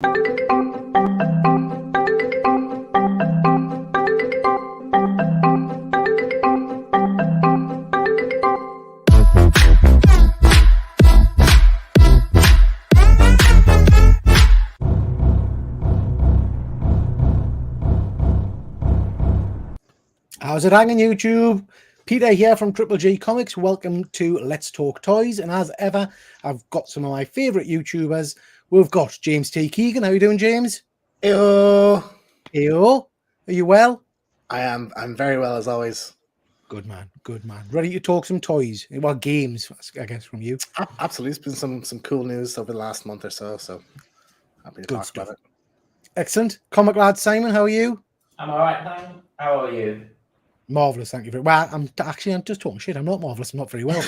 How's it hanging, YouTube? Peter here from Triple G Comics. Welcome to Let's Talk Toys. And as ever, I've got some of my favourite YouTubers. We've got James T. Keegan. How are you doing, James? Heyo. Heyo. Are you well? I am. I'm very well, as always. Good man. Good man. Ready to talk some toys? Well, games, I guess, from you. Absolutely. It's been some cool news over the last month or so. So happy to talk about it. Excellent. Comic lad Simon, how are you? I'm all right, thanks. How are you? Marvellous, thank you very well. I'm just talking shit. I'm not marvellous. I'm not very well.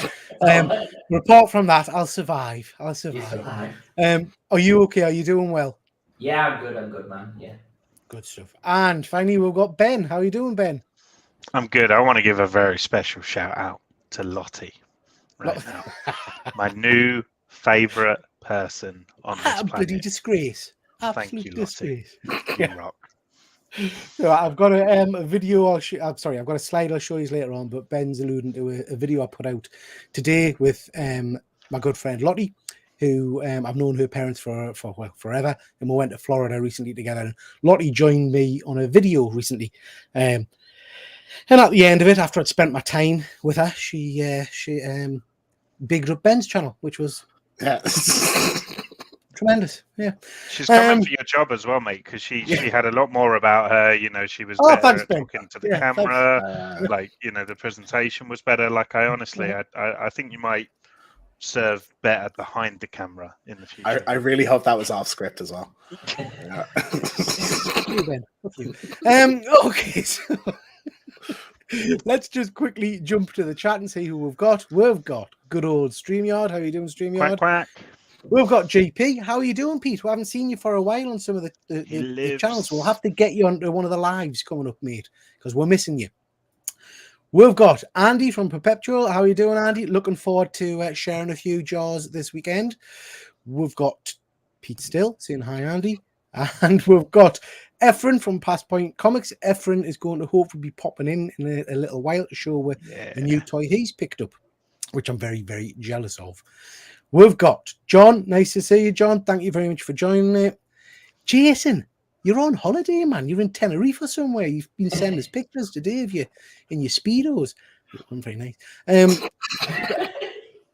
Apart from that, I'll survive. I'll survive. Are you okay? Are you doing well? Yeah, I'm good, man. Yeah. Good stuff. And finally, we've got Ben. How are you doing, Ben? I'm good. I want to give a very special shout out to Lottie right now. My new favourite person on this planet. Bloody disgrace. Thank you, disgrace. Lottie. You rock. So I've got a video. I've got a slide I'll show you later on. But Ben's alluding to a video I put out today with my good friend Lottie, who I've known her parents for forever, and we went to Florida recently together. And Lottie joined me on a video recently, and at the end of it, after I'd spent my time with her, she bigged up Ben's channel, which was tremendous. Yeah, she's coming for your job as well, mate, because she had a lot more about her. You know, she was better thanks, at talking to the camera. Like, you know, the presentation was better. Like, I honestly, I think you might serve better behind the camera in the future. I really hope that was off script as well. Okay, so let's just quickly jump to the chat and see who we've got. We've got good old StreamYard. How are you doing, StreamYard? Quack, quack. We've got JP. How are you doing, Pete? We haven't seen you for a while on some of the channels. We'll have to get you onto one of the lives coming up, mate, because we're missing you. We've got Andy from Perpetual. How are you doing, Andy? Looking forward to sharing a few jars this weekend. We've got Pete Still saying hi, Andy. And we've got Efren from Past Point Comics. Efren is going to hopefully be popping in a little while to show a new toy he's picked up, which I'm very, very jealous of. We've got John. Nice to see you, John. Thank you very much for joining me. Jason, you're on holiday, man. You're in Tenerife or somewhere. You've been sending us pictures today of you in your Speedos. Very nice.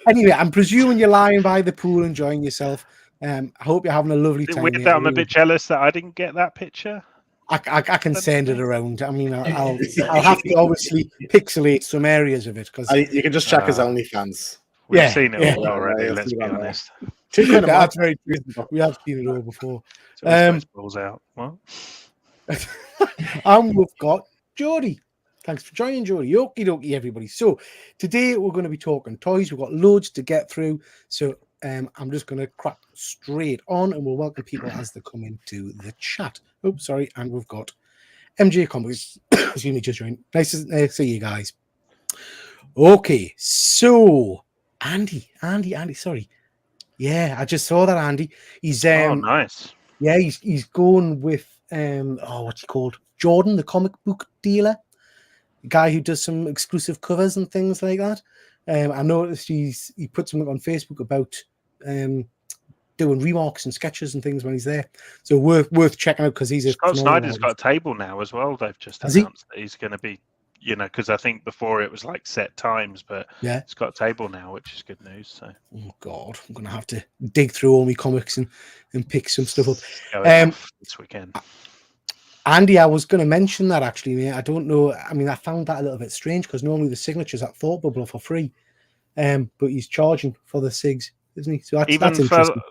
Anyway, I'm presuming you're lying by the pool enjoying yourself. I hope you're having a lovely time. Weird that I'm a bit jealous that I didn't get that picture. I can send it around. I mean, I'll have to obviously pixelate some areas of it because you can just check his OnlyFans. We've seen it all already. Let's be honest. That's very true. We have seen it all before. Balls out. What? And we've got Jody. Thanks for joining, Jody. Okie dokie, everybody. So today we're going to be talking toys. We've got loads to get through. So I'm just going to crack straight on and we'll welcome people as they come into the chat. Oh, sorry. And we've got MJ Comics. Excuse me, just joined. Nice to see you guys. Okay, so Andy, sorry. Yeah, I just saw that, Andy. He's nice. Yeah, he's going with what's he called? Jordan, the comic book dealer. The guy who does some exclusive covers and things like that. I noticed he put something on Facebook about doing remarks and sketches and things when he's there. So worth checking out because he's Scott Snyder's got a table now as well. They've just announced that he's going to be, you know, because I think before it was like set times, but yeah, it's got a table now, which is good news. So, oh God, I'm gonna have to dig through all my comics and pick some stuff up this weekend. Andy, I was going to mention that actually, mate. I don't know. I mean, I found that a little bit strange because normally the signatures at Thought Bubble are for free, but he's charging for the SIGs, isn't he? So that's interesting.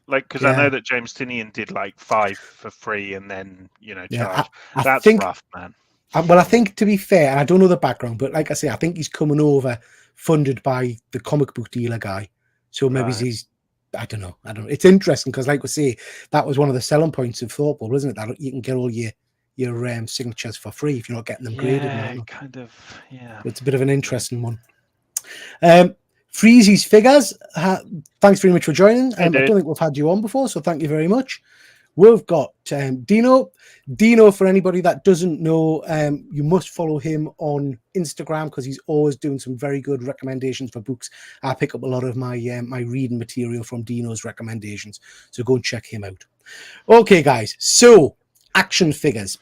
Like, because I know that James Tinian did like 5 for free and then, you know, charge. That's rough, man. Well, I think, to be fair, and I don't know the background, but like I say, I think he's coming over funded by the comic book dealer guy. So maybe he's, I don't know. It's interesting because, like we say, that was one of the selling points of Thought Bubble, isn't it? That you can get all your signatures for free if you're not getting them graded. Yeah, kind of, yeah. It's a bit of an interesting one. Freezy's Figures, thanks very much for joining. I don't think we've had you on before, so thank you very much. we've got Dino. Dino, for anybody that doesn't know, you must follow him on Instagram because he's always doing some very good recommendations for books. I pick up a lot of my my reading material from Dino's recommendations, so go and check him out. Okay, guys, so action figures.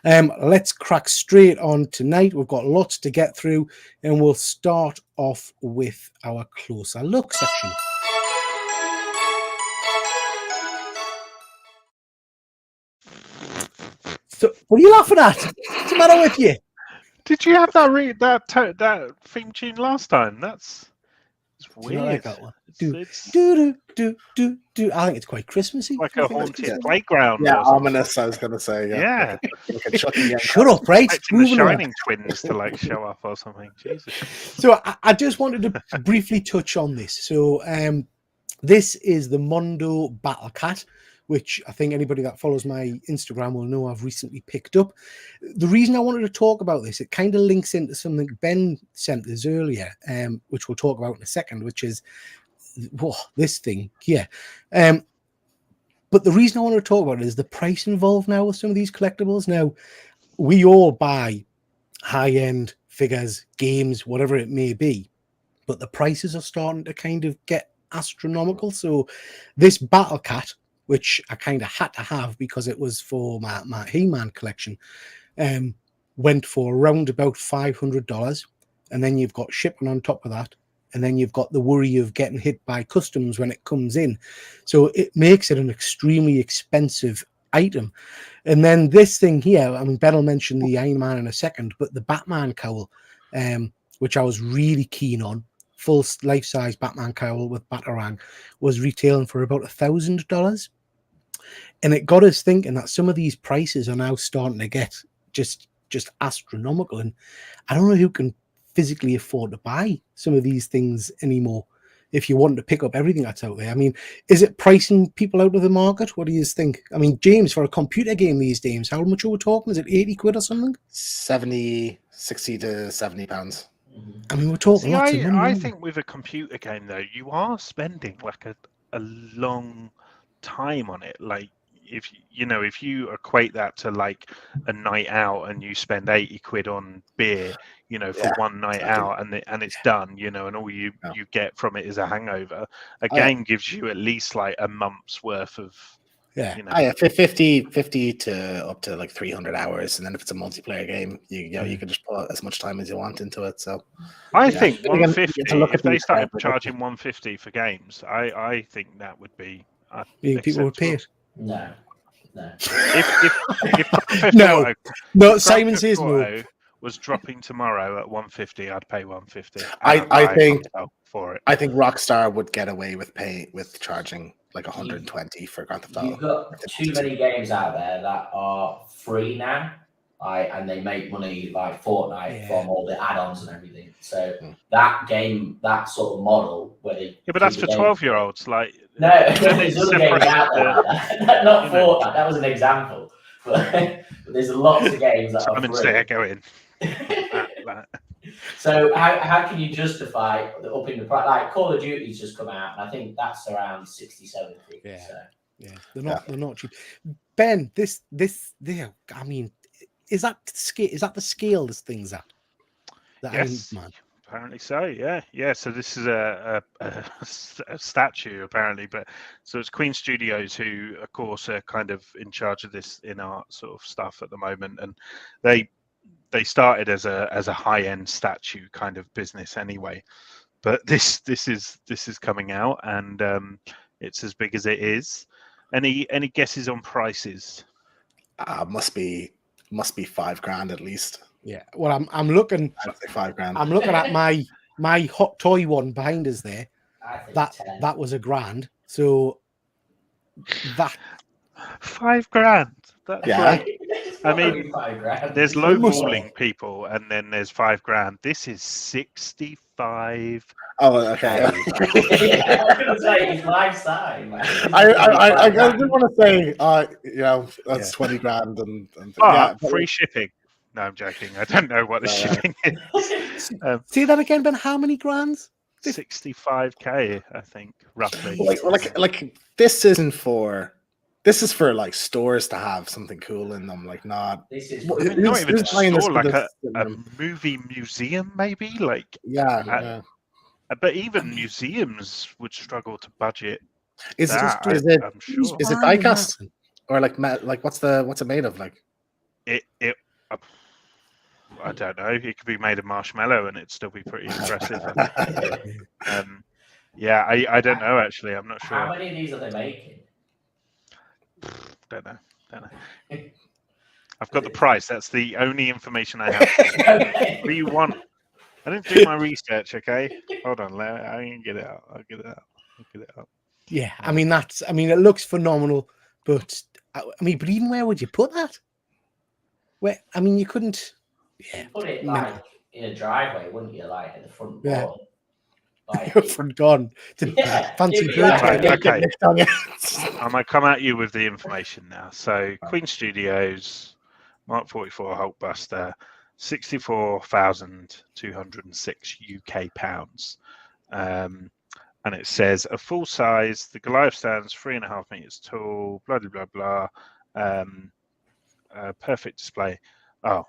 Let's crack straight on tonight. We've got lots to get through, and we'll start off with our closer look section. So, what are you laughing at? What's the matter with you? Did you have that theme tune last time? It's Do you not weird. like that one? It's Do. I think it's quite Christmassy. like I a think it's haunted Christmassy. playground. Yeah, or something. ominous. I was gonna say. Yeah. Like a Chucky Young Shut up, right? Expecting the Moving on. Shining twins to like show up or something. Jesus. So I just wanted to briefly touch on this. So this is the Mondo Battle Cat, which I think anybody that follows my Instagram will know I've recently picked up. The reason I wanted to talk about this, it kind of links into something Ben sent us earlier, which we'll talk about in a second, which is this thing here. But the reason I want to talk about it is the price involved now with some of these collectibles. Now, we all buy high-end figures, games, whatever it may be, but the prices are starting to kind of get astronomical. So this Battle Cat, which I kind of had to have because it was for my He-Man collection, went for around about $500. And then you've got shipping on top of that. And then you've got the worry of getting hit by customs when it comes in. So it makes it an extremely expensive item. And then this thing here, I mean, Ben will mention the Iron Man in a second, but the Batman cowl, which I was really keen on, full life-size Batman cowl with Batarang, was retailing for about $1,000. And it got us thinking that some of these prices are now starting to get just astronomical. And I don't know who can physically afford to buy some of these things anymore if you want to pick up everything that's out there. I mean, is it pricing people out of the market? What do you think? I mean, James, for a computer game these days, how much are we talking? Is it 80 quid or something? 60 to 70 pounds. I mean, we're talking lots of money. I aren't we? think with a computer game though, you are spending like a long time on it. Like if you equate that to like a night out and you spend 80 quid on beer, for one night out and it's done, and all you get from it is a hangover. A game gives you at least like a month's worth of 50 to up to like 300 hours, and then if it's a multiplayer game, you can just put as much time as you want into it. So I think 150. If If they started charging 150 for games, I think that would be. People would pay it. No. If No. Simon says no. Was dropping tomorrow at 150, I'd pay 150. I think for it. I think Rockstar would get away with charging like 120 for Grand Theft Auto. You've got too many games out there that are free now, and they make money like Fortnite from all the add-ons and everything. So that game, that sort of model, where they but that's for 12-year-olds. Like no, there's other games out there like that. Not Fortnite. That was an example. But there's lots of games that are free. There, go in. So how can you justify upping the price? Like Call of Duty's just come out, and I think that's around 60, 70. Yeah. So. Yeah, they're not cheap. Ben, this I mean, is that the scale this thing's at? Yes, apparently so. Yeah. So this is a statue apparently, but so it's Queen Studios who, of course, are kind of in charge of this in art sort of stuff at the moment, and they started as a high-end statue kind of business anyway, but this is coming out, and it's as big as it is. Any guesses on prices? Must be $5,000 at least. Yeah. Well, I'm looking. I'd say $5,000. I'm looking at my hot toy one behind us there. I think That was $1,000. So that $5,000. That's like, I mean, $5,000. there's lowballing people, and then there's $5,000. This is 65. Oh, okay. I was gonna say it's life size. I just want to say, that's $20,000 and free shipping. No, I'm joking. I don't know what the shipping is. See that again, Ben? How many grands? 65K, I think, roughly. like this isn't for This is for like stores to have something cool in them, like not. This is Well, I mean, not who's- even a who's buying this store, for like the- a movie museum, maybe. Like, Yeah. but even museums would struggle to budget Is that. is it I'm sure is it Buying diecast that. or like what's it made of? Like it. I don't know. It could be made of marshmallow, and it'd still be pretty impressive. Yeah, I don't know actually. I'm not sure. How many of these are they making? Don't know. I've got the price. That's the only information I have. What do you want? I didn't do my research. Okay, hold on. I can get it out. I'll get it out. Yeah, I mean it looks phenomenal, but but even where would you put that? Where you couldn't. Yeah, You'd put it like in a driveway, wouldn't you? Like at the front door. Yeah. Like, front gone to Yeah, fancy it'd be bird. like- Okay. Okay. I'm gonna come at you with the information now. So Queen Studios, Mark 44 Hulkbuster, 64,206 UK pounds. And it says a full size, the Goliath stands 3.5 meters tall, blah blah blah blah. Perfect display. Oh,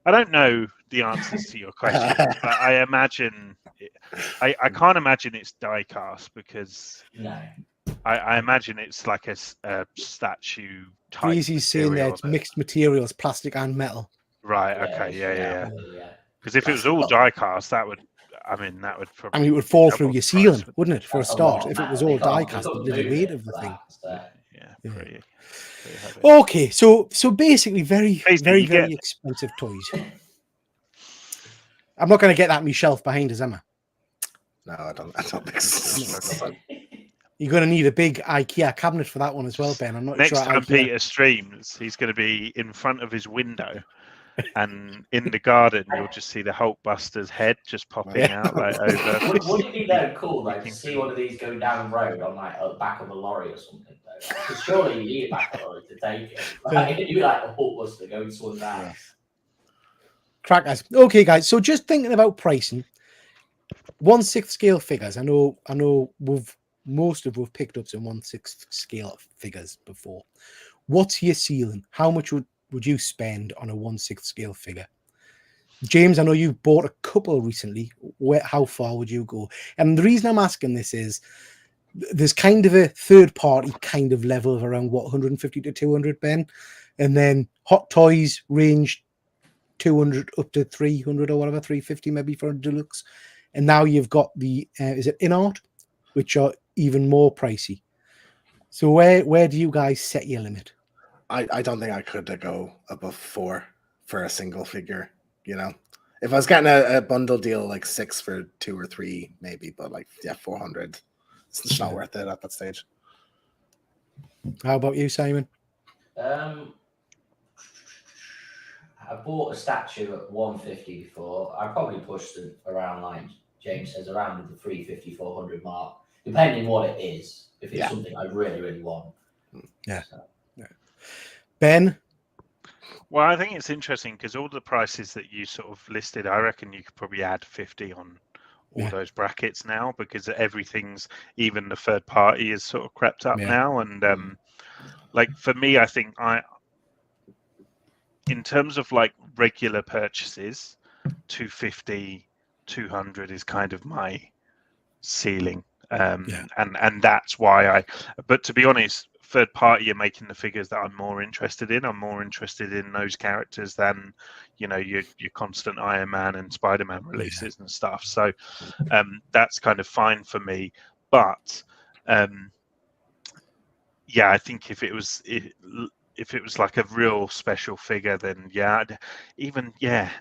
I don't know the answers to your question, but I imagine I can't imagine it's die cast because no. I imagine it's like a statue type. Breezy's saying that it's mixed materials, plastic and metal. Right. Okay. Yeah. Because if it was all die cast, that would probably. It would fall double through the your price, ceiling, wouldn't it? wouldn't it? For a That's start, lot, if it man. was They all can't- die they cast, couldn't the move weight it of the for thing. that, so. Yeah. Yeah. Pretty heavy. Okay, so basically, very Basically, very you expensive toys. I'm not going to get that on my shelf behind us, am I? No, I don't think so. You're going to need a big IKEA cabinet for that one as well, Ben. I'm not Next sure. time IKEA... Peter streams, he's going to be in front of his window, and in the garden, you'll just see the Hulkbuster's head just popping out like over. Wouldn't it be though cool like to see one of these go down the road on like the back of a lorry or something though? Because surely you need a back of a lorry to take it. Like, you'd be like a Hulkbuster going to one down. Crackers. Okay, guys. So just thinking about pricing, 1/6 scale figures. I know. We've picked up some 1/6 scale figures before. What's your ceiling? How much would you spend on a 1/6 scale figure? James, I know you bought a couple recently. How far would you go? And the reason I'm asking this is there's kind of a third party kind of level of around 150 to 200, Ben, and then Hot Toys range 200 up to 300 or whatever, 350 maybe for a deluxe. And now you've got the is it InArt, which are even more pricey. So where do you guys set your limit? I don't think I could go above 4 for a single figure. You know, if I was getting a bundle deal like 6 for 2 or 3 maybe, but 400, it's just not worth it at that stage. How about you, Simon? I bought a statue at 150 before. I probably pushed it around, like James says, around the 350, 400 mark, depending what it is. If it's something I really, really want. Yeah. Ben? Well, I think it's interesting because all the prices that you sort of listed, I reckon you could probably add 50 on all those brackets now because everything's, even the third party is sort of crept up now. And like for me, I think in terms of like regular purchases, 250, 200 is kind of my ceiling. And that's why but to be honest, third party are making the figures that I'm more interested in. I'm more interested in those characters than, your constant Iron Man and Spider-Man releases and stuff. So that's kind of fine for me. But I think if it was like a real special figure, then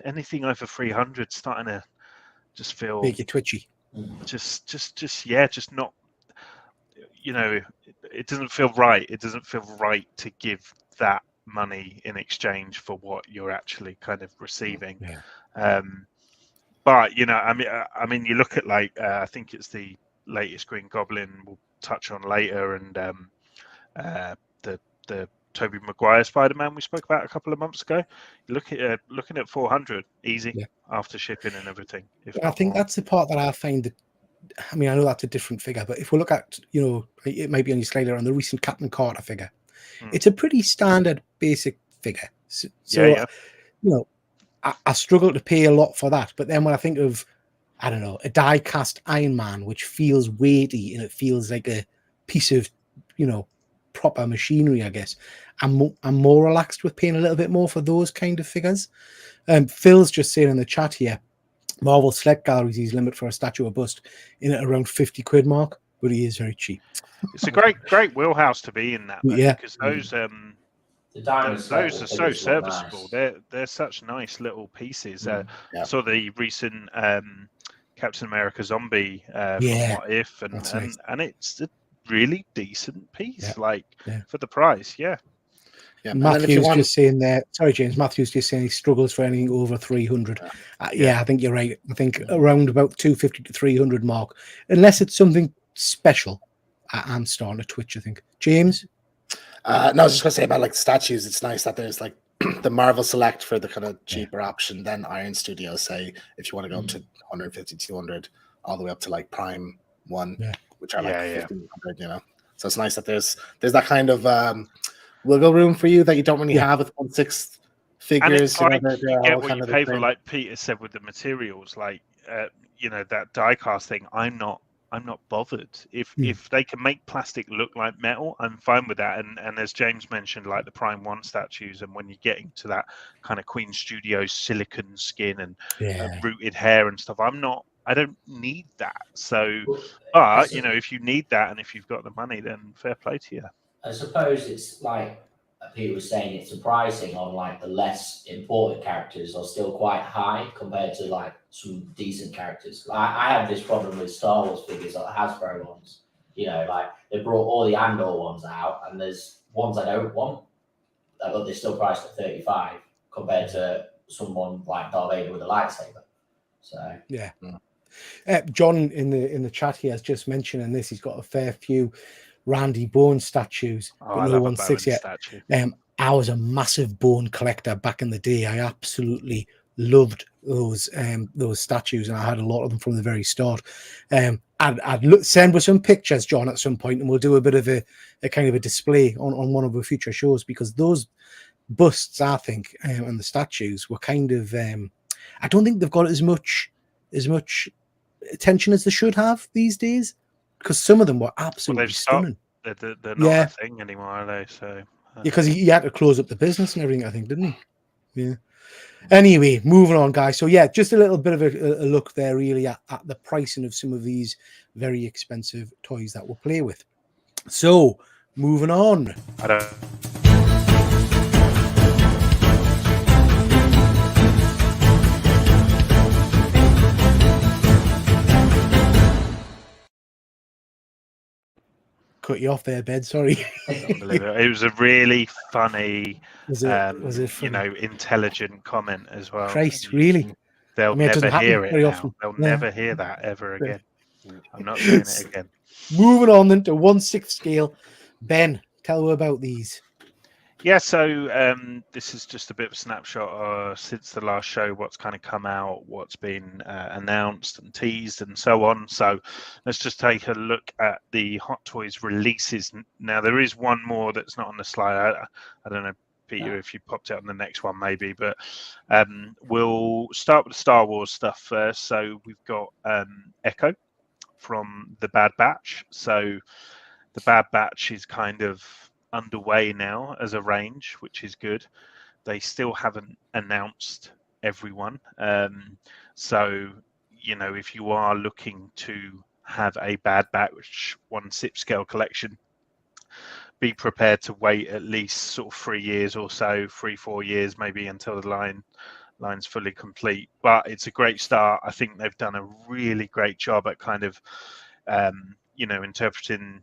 anything over 300 starting to just feel make you twitchy. Just not. It doesn't feel right. It doesn't feel right to give that money in exchange for what you're actually kind of receiving. But you look at I think it's the latest Green Goblin we'll touch on later, and the Tobey Maguire Spider-Man we spoke about a couple of months ago. You looking at 400 easy after shipping and everything. I think that's the part that I find I mean, I know that's a different figure, but if we look at, it might be on your slide on the recent Captain Carter figure, it's a pretty standard basic figure. So I struggle to pay a lot for that. But then when I think of, I don't know, a die cast Iron Man, which feels weighty and it feels like a piece of, proper machinery, I guess, I'm more relaxed with paying a little bit more for those kind of figures. Phil's just saying in the chat here, Marvel Select Galleries is limit for a statue or bust in at around 50 quid mark, but he is very cheap. It's a great wheelhouse to be in that, because those the diamonds those are so serviceable. Nice. They're such nice little pieces. Saw the recent Captain America Zombie from What If, and it's a really decent piece, for the price. Yeah. Matthew's just saying there. Sorry, James. Matthew's just saying he struggles for anything over 300. I think you're right. I think around about 250 to 300 mark, unless it's something special. I'm starting to twitch, I think. James? No, I was just going to say about like statues. It's nice that there's like the Marvel Select for the kind of cheaper option. Then Iron Studios say if you want to go up to 150, 200, all the way up to like Prime 1, which are like 1,500. So it's nice that there's that kind of wiggle room for you that you don't really have with 1/6 figures. And you get what you pay for, like Peter said, with the materials, like that die cast thing. I'm not bothered if they can make plastic look like metal. I'm fine with that. And as James mentioned, like the Prime 1 statues, and when you get into that kind of Queen Studios silicon skin and rooted hair and stuff, I don't need that. So, but if you need that and if you've got the money, then fair play to you. I suppose it's like Peter was saying, it's surprising on like the less important characters are still quite high compared to like some decent characters. I have this problem with Star Wars figures, like Hasbro ones. Like they brought all the Andor ones out, and there's ones I don't want, but they're still priced at 35 compared to someone like Darth Vader with a lightsaber. So John in the chat here has just mentioned, and this he's got a fair few Randy Bone statues, but no 1/6 yet. I was a massive Bone collector back in the day. I absolutely loved those statues, and I had a lot of them from the very start. I'd send us some pictures, John, at some point, and we'll do a bit of a kind of a display on one of our future shows, because those busts, I think, and the statues were kind of I don't think they've got as much attention as they should have these days, because some of them were absolutely stunning. They're not a thing anymore, are they? So because he had to close up the business and everything, I think, didn't he? Yeah. Anyway, moving on, guys. So just a little bit of a look there, really, at the pricing of some of these very expensive toys that we'll play with. So moving on. Cut you off there, Ben. Sorry. It was a really funny, was it funny? Intelligent comment as well. Christ, really? They'll never hear it now. Often. They'll never hear that ever again. I'm not saying it again. Moving on then to 1/6 scale. Ben, tell me about these. Yeah, so this is just a bit of a snapshot since the last show, what's kind of come out, what's been announced and teased and so on. So let's just take a look at the Hot Toys releases. Now, there is one more that's not on the slide. I don't know, Peter, if you popped it on the next one maybe, but we'll start with the Star Wars stuff first. So we've got Echo from the Bad Batch. So the Bad Batch is kind of underway now as a range, which is good. They still haven't announced everyone. So, if you are looking to have a Bad Batch 1/6 scale collection, be prepared to wait at least sort of 3 years or so, 3-4 years, maybe, until the line's fully complete. But it's a great start. I think they've done a really great job at kind of, interpreting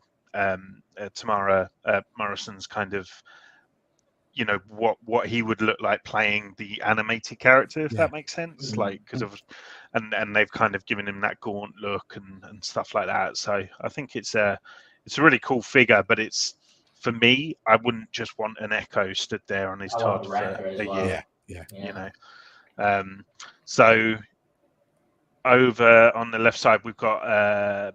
Tamara Morrison's kind of, what he would look like playing the animated character, if that makes sense. Like, because of, and they've kind of given him that gaunt look and stuff like that. So I think it's a really cool figure, but it's, for me, I wouldn't just want an Echo stood there on his Todd for a year. So over on the left side, we've got.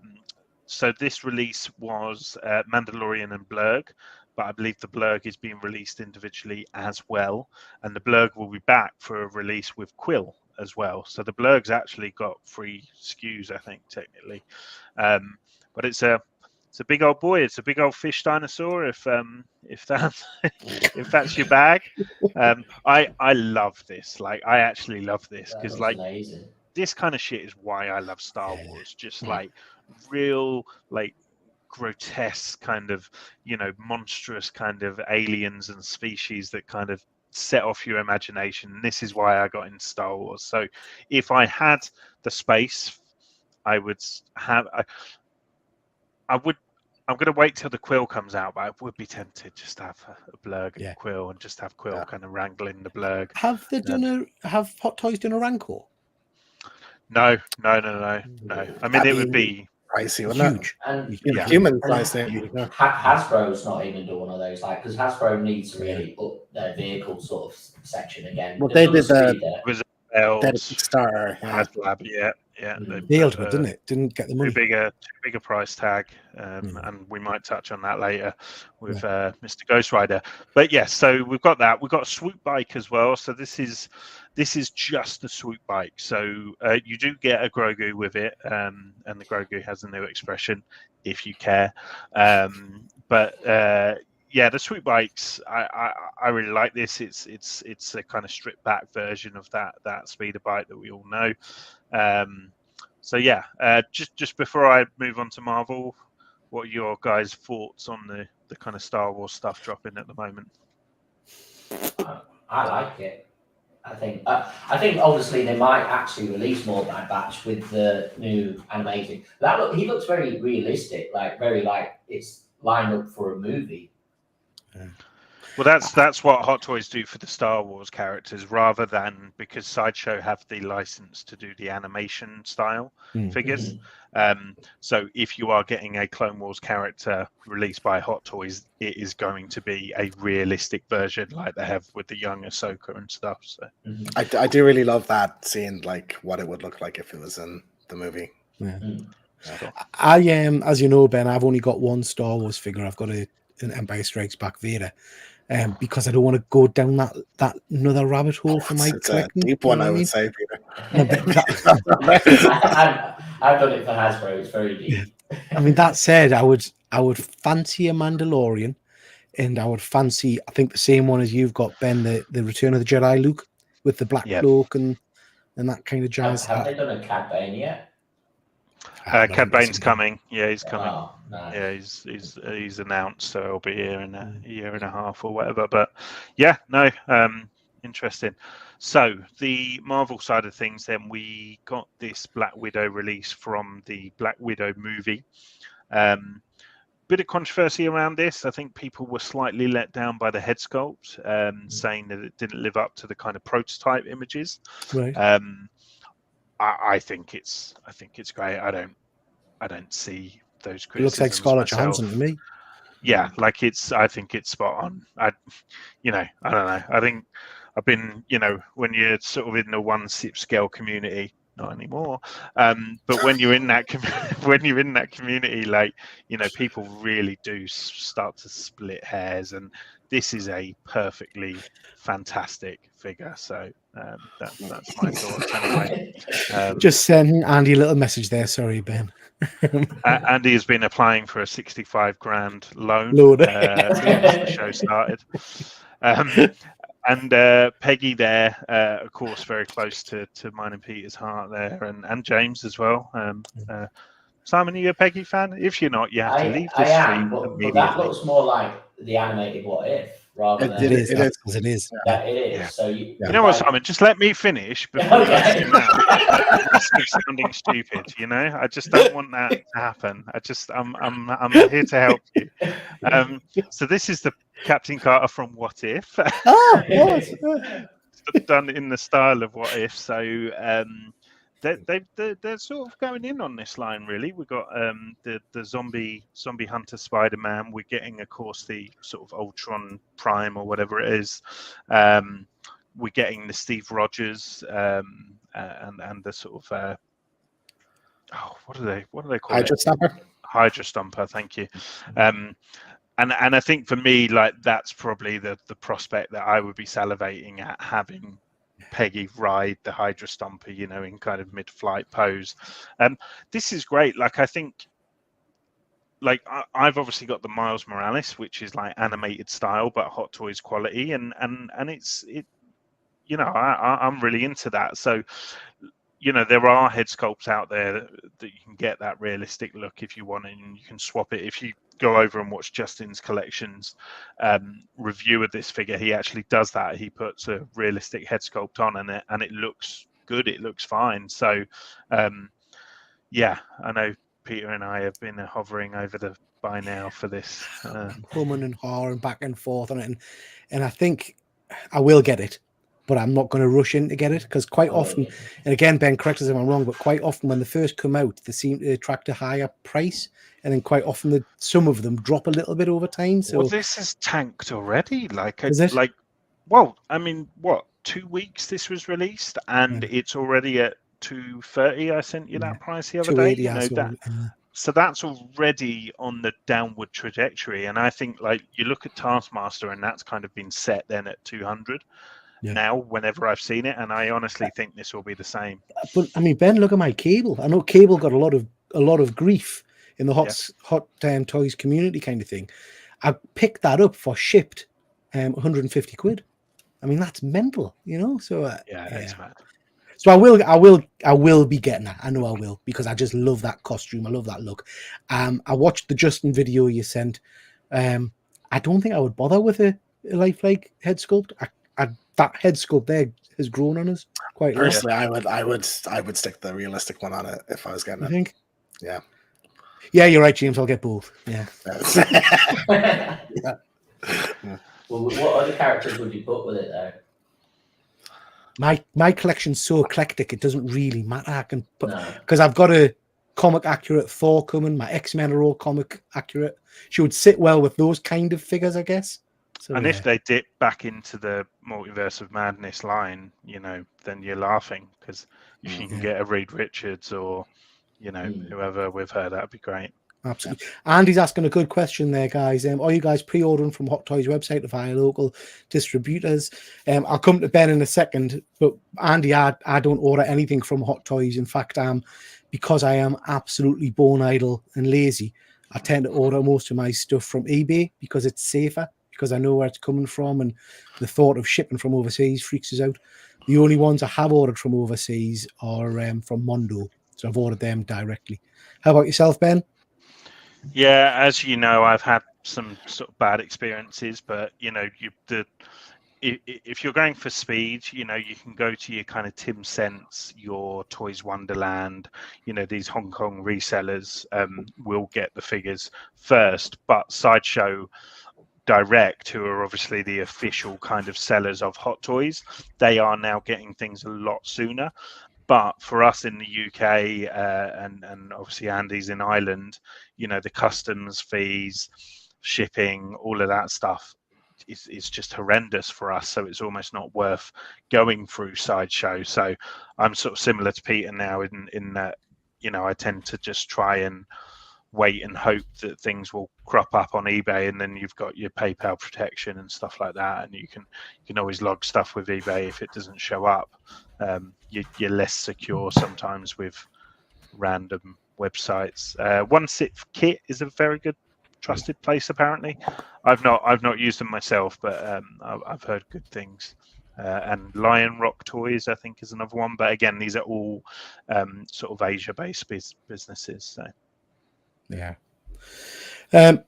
So this release was Mandalorian and Blurg, but I believe the Blurg is being released individually as well, and the Blurg will be back for a release with Quill as well. So the Blurg's actually got 3 SKUs, I think, technically, but it's a big old boy. It's a big old fish dinosaur. If that's if that's your bag, I love this. Like, I actually love this because like amazing. This kind of shit is why I love Star Wars. Just like real, like grotesque kind of, monstrous kind of aliens and species that kind of set off your imagination. And this is why I got into Star Wars. So if I had the space, I would have. I'm going to wait till the Quill comes out, but I would be tempted just to have a Blurg and Quill, and just have Quill kind of wrangling the Blurg. Have Hot Toys done a Rancor? No. I mean, it would be pricey, wouldn't huge. And human price. Hasbro's not even done one of those, like, because Hasbro needs to really up their vehicle sort of section again. Well, they did the Kickstarter, HasLab, the ultimate, didn't it? Didn't get the money. Too bigger price tag, and we might touch on that later with Mr. Ghost Rider. But yes, so we've got that. We've got a swoop bike as well. So this is just the swoop bike. So you do get a Grogu with it, and the Grogu has a new expression, if you care. Yeah, the swoop bikes, I really like this. It's a kind of stripped back version of that speeder bike that we all know. So yeah, just before I move on to Marvel, what are your guys' thoughts on the kind of Star Wars stuff dropping at the moment? I like it. I think obviously they might actually release more Bad Batch with the new animated. He looks very realistic, very it's lined up for a movie. Well, that's what Hot Toys do for the Star Wars characters, rather than, because Sideshow have the license to do the animation style figures. So if you are getting a Clone Wars character released by Hot Toys, it is going to be a realistic version like they have with the young Ahsoka and stuff. So I do really love that, seeing like what it would look like if it was in the movie. I as you know, Ben, I've only got one Star Wars figure. I've got an Empire Strikes Back Vader. Because I don't want to go down that another rabbit hole for my collecting. Deep one, I would say, Peter. I've done it for Hasbro. It's very deep. I mean, that said, I would fancy a Mandalorian, and I would fancy, I think, the same one as you've got, Ben, the Return of the Jedi Luke with the black cloak and that kind of jazz. Have they done a Cad Bane yet? Cad Bane's coming. Yeah, he's coming. Oh, nice. Yeah, he's announced, so he'll be here in a year and a half or whatever. But yeah, no, interesting. So the Marvel side of things, then we got this Black Widow release from the Black Widow movie. Bit of controversy around this. I think people were slightly let down by the head sculpt, saying that it didn't live up to the kind of prototype images. Right. I think it's great. I don't see those criticisms. It looks like Scarlett Johansson to me. Yeah, I think it's spot on. I don't know. I think I've been, when you're sort of in the 1/6 scale community, not anymore. But when you're in that community, people really do start to split hairs, and this is a perfectly fantastic figure. So that's my thoughts anyway. Just send Andy a little message there. Sorry, Ben. Andy has been applying for a 65 grand loan Lord. since the show started. And Peggy there, of course, very close to mine and Peter's heart there, and James as well. Simon, are you a Peggy fan? If you're not, you have to leave this stream immediately. But that looks more like the animated What If rather than it is. Yeah, it is. Yeah. So you know what, Simon? Just let me finish before you ask him that. It's sounding stupid, I just don't want that to happen. I'm here to help you. So this is the Captain Carter from What If. Done in the style of What If. So they're sort of going in on this line, really. We've got the zombie hunter Spider-Man. We're getting, of course, the sort of Ultron Prime or whatever it is. We're getting the Steve Rogers and the sort of what do they call Hydra it? Stomper. Hydra Stomper, thank you. And I think for me, like that's probably the prospect that I would be salivating at, having Peggy ride the Hydra Stomper, you know, in kind of mid-flight pose. This is great. Like I think, like I've obviously got the Miles Morales, which is like animated style but Hot Toys quality, and it's you know, I'm really into that. So, you know, there are head sculpts out there that you can get that realistic look if you want, and you can swap it. If you go over and watch Justin's Collections review of this figure, he actually does that. He puts a realistic head sculpt on, and it looks good. It looks fine. So, yeah, I know Peter and I have been hovering over the buy now for this. Humming and hawing back and forth on it, and I think I will get it, but I'm not going to rush in to get it, because quite often, and again, Ben, correct us if I'm wrong, but quite often when they first come out, they seem to attract a higher price, and then quite often some of them drop a little bit over time. So well, this is tanked already. Like, is it? Like, well, I mean, what, 2 weeks this was released, and it's already at 230. I sent you that price the other day. You know that. So that's already on the downward trajectory, and I think, like, you look at Taskmaster, and that's kind of been set then at 200 now. Whenever I've seen it, and I honestly think this will be the same. But I mean, Ben, look at my Cable. I know Cable got a lot of grief in the hot toys community kind of thing. I picked that up for shipped, 150 quid. I mean, that's mental, you know. So it's mad. So I will be getting that. I know I will, because I just love that costume. I love that look. I watched the Justin video you sent. I don't think I would bother with a lifelike head sculpt. That head sculpt there has grown on us quite a lot. Personally, I would stick the realistic one on it if I was getting it. I think. Yeah. Yeah, you're right, James. I'll get both. Yeah. Well, what other characters would you put with it though? My collection's so eclectic, it doesn't really matter. I can put, because I've got a comic accurate Thor coming. My X-Men are all comic accurate. She would sit well with those kind of figures, I guess. So, and if they dip back into the Multiverse of Madness line, you know, then you're laughing, because if you can get a Reed Richards or, you know, whoever with her, that'd be great. Absolutely. Andy's asking a good question there, guys. Are you guys pre-ordering from Hot Toys website via local distributors? I'll come to Ben in a second, but Andy, I don't order anything from Hot Toys. In fact, because I am absolutely bone idle and lazy, I tend to order most of my stuff from eBay because it's safer, because I know where it's coming from, and the thought of shipping from overseas freaks us out. The only ones I have ordered from overseas are from Mondo, so I've ordered them directly. How about yourself, Ben? Yeah, as you know, I've had some sort of bad experiences, but you know, if you're going for speed, you know, you can go to your kind of Tim Sense, your Toys Wonderland, you know, these Hong Kong resellers will get the figures first, but Sideshow Direct, who are obviously the official kind of sellers of Hot Toys, they are now getting things a lot sooner. But for us in the UK, and obviously Andy's in Ireland, you know, the customs fees, shipping, all of that stuff is just horrendous for us. So it's almost not worth going through Sideshow. So I'm sort of similar to Peter now in that, you know, I tend to just try and wait and hope that things will crop up on eBay, and then you've got your PayPal protection and stuff like that, and you can always log stuff with eBay if it doesn't show up. You're less secure sometimes with random websites. One Sixth Kit is a very good trusted place apparently. I've not used them myself, but I've heard good things. And Lion Rock Toys, I think, is another one. But again, these are all sort of Asia-based businesses. So. Yeah.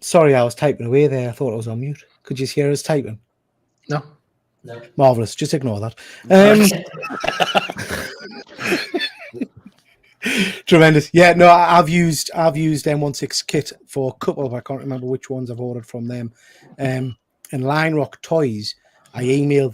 Sorry, I was typing away there. I thought I was on mute. Could you hear us typing? No. Marvelous. Just ignore that. Tremendous. Yeah, no, I've used M16 Kit for a couple of, I can't remember which ones I've ordered from them. And Lion Rock Toys, I emailed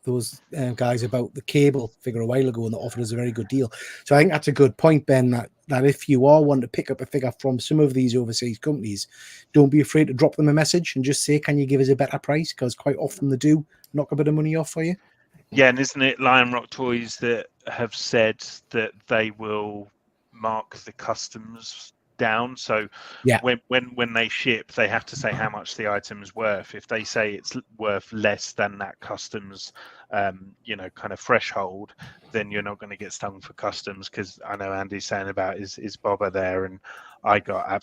those guys about the Cable figure a while ago, and they offered us a very good deal. So I think that's a good point, Ben, that if you are wanting to pick up a figure from some of these overseas companies, don't be afraid to drop them a message and just say, can you give us a better price? Because quite often they do knock a bit of money off for you. Yeah, and isn't it Lion Rock Toys that have said that they will mark the customs down. So Yeah. when they ship, they have to say how much the item's worth. If they say it's worth less than that customs kind of threshold, then you're not going to get stung for customs. Because I know Andy's saying about his Bobber there, and I got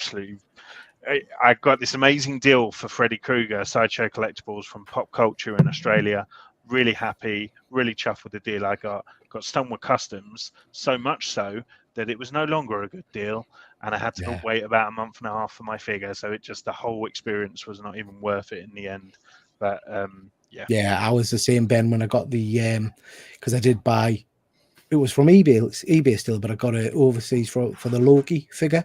this amazing deal for Freddy Krueger Sideshow Collectibles from Pop Culture in Australia. Really happy, really chuffed with the deal I got stung with customs, so much so that it was no longer a good deal, and I had to wait about a month and a half for my figure. So the whole experience was not even worth it in the end. But yeah, I was the same, Ben, when I got the because I did buy. It was from eBay still, but I got it overseas for the Loki figure,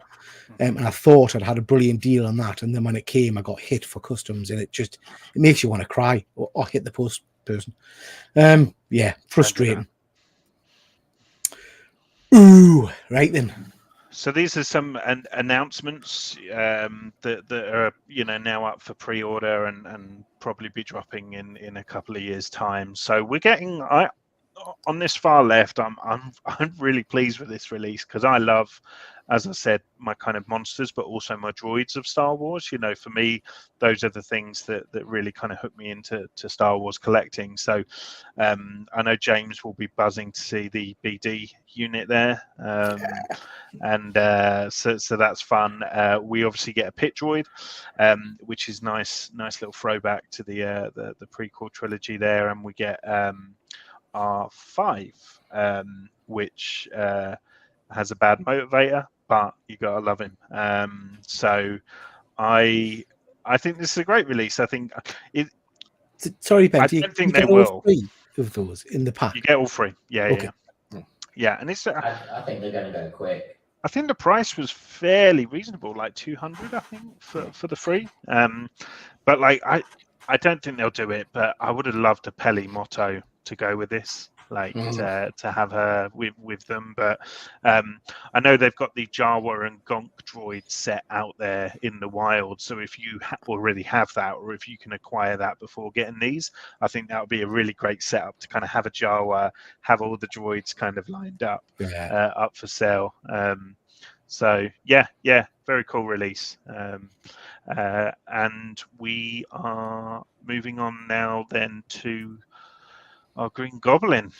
and I thought I'd had a brilliant deal on that, and then when it came, I got hit for customs, and it makes you want to cry or hit the post person. Frustrating. Ooh, right then. So these are some announcements that are now up for pre-order and probably be dropping in a couple of years' time. So we're getting on this far left. I'm really pleased with this release because I love, as I said, my kind of monsters, but also my droids of Star Wars. For me, those are the things that really kind of hook me into Star Wars collecting. So I know James will be buzzing to see the BD unit there, so that's fun. We obviously get a pit droid, which is nice little throwback to the prequel trilogy there, and we get R5, which has a bad motivator, but you gotta love him. So I think this is a great release. I think it. Sorry, Ben. I don't think they will. 3 of those in the pack. You get all 3. Okay. Yeah, and it's. I think they're going to go quick. I think the price was fairly reasonable, like 200, I think, for the 3. But I don't think they'll do it. But I would have loved a Peli Motto to go with this, to have her with them. But I know they've got the Jawa and Gonk droid set out there in the wild. So if you already have that, or if you can acquire that before getting these, I think that would be a really great setup to kind of have a Jawa, have all the droids kind of lined up, up for sale. So very cool release. And we are moving on now then to our Green Goblin.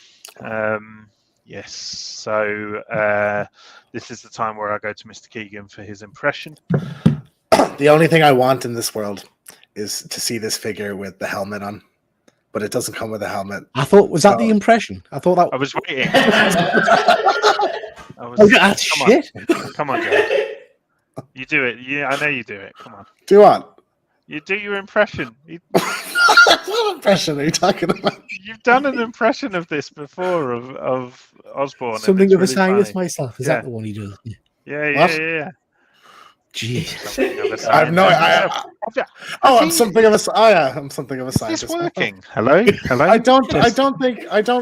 Yes, so this is the time where I go to Mr. Keegan for his impression. The only thing I want in this world is to see this figure with the helmet on, but it doesn't come with a helmet. I thought, was that the impression? I thought that. I was waiting. Shit. Come on, Joe. You do it. Yeah, I know you do it. Come on. Do what? You do your impression. What impression are you talking about? You've done an impression of this before of Osborne. Something of a really scientist funny. myself. Is that the one he does? Yeah. Jeez. I have no. I'm something of a. Oh yeah, I'm something of a scientist. Is this working? Hello. I don't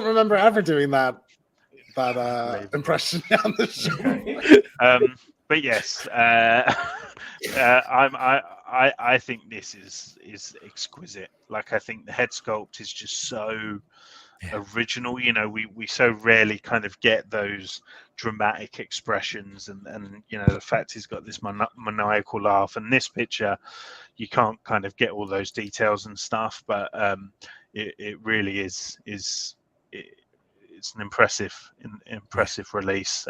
remember ever doing that impression on the show. But yes, I think this is exquisite. Like, I think the head sculpt is just so original. We so rarely kind of get those dramatic expressions, and the fact he's got this maniacal laugh. And this picture, you can't kind of get all those details and stuff, but it really is. It's an impressive release.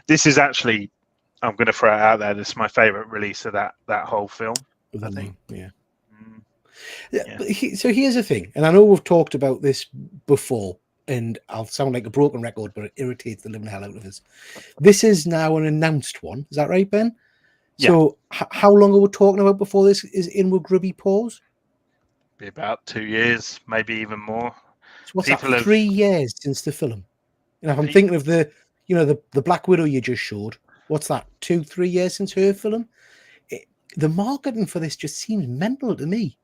This is actually, I'm going to throw it out there, this is my favorite release of that whole film. I think. So here's the thing, and I know we've talked about this before, and I'll sound like a broken record, but it irritates the living hell out of us. This is now an announced one. Is that right, Ben? Yeah. So how long are we talking about before this is in with grubby paws? Be about 2 years, maybe even more. So what's that? 3 years since the film. If I'm thinking of the Black Widow you just showed. What's that? 2-3 years since her film. The marketing for this just seems mental to me.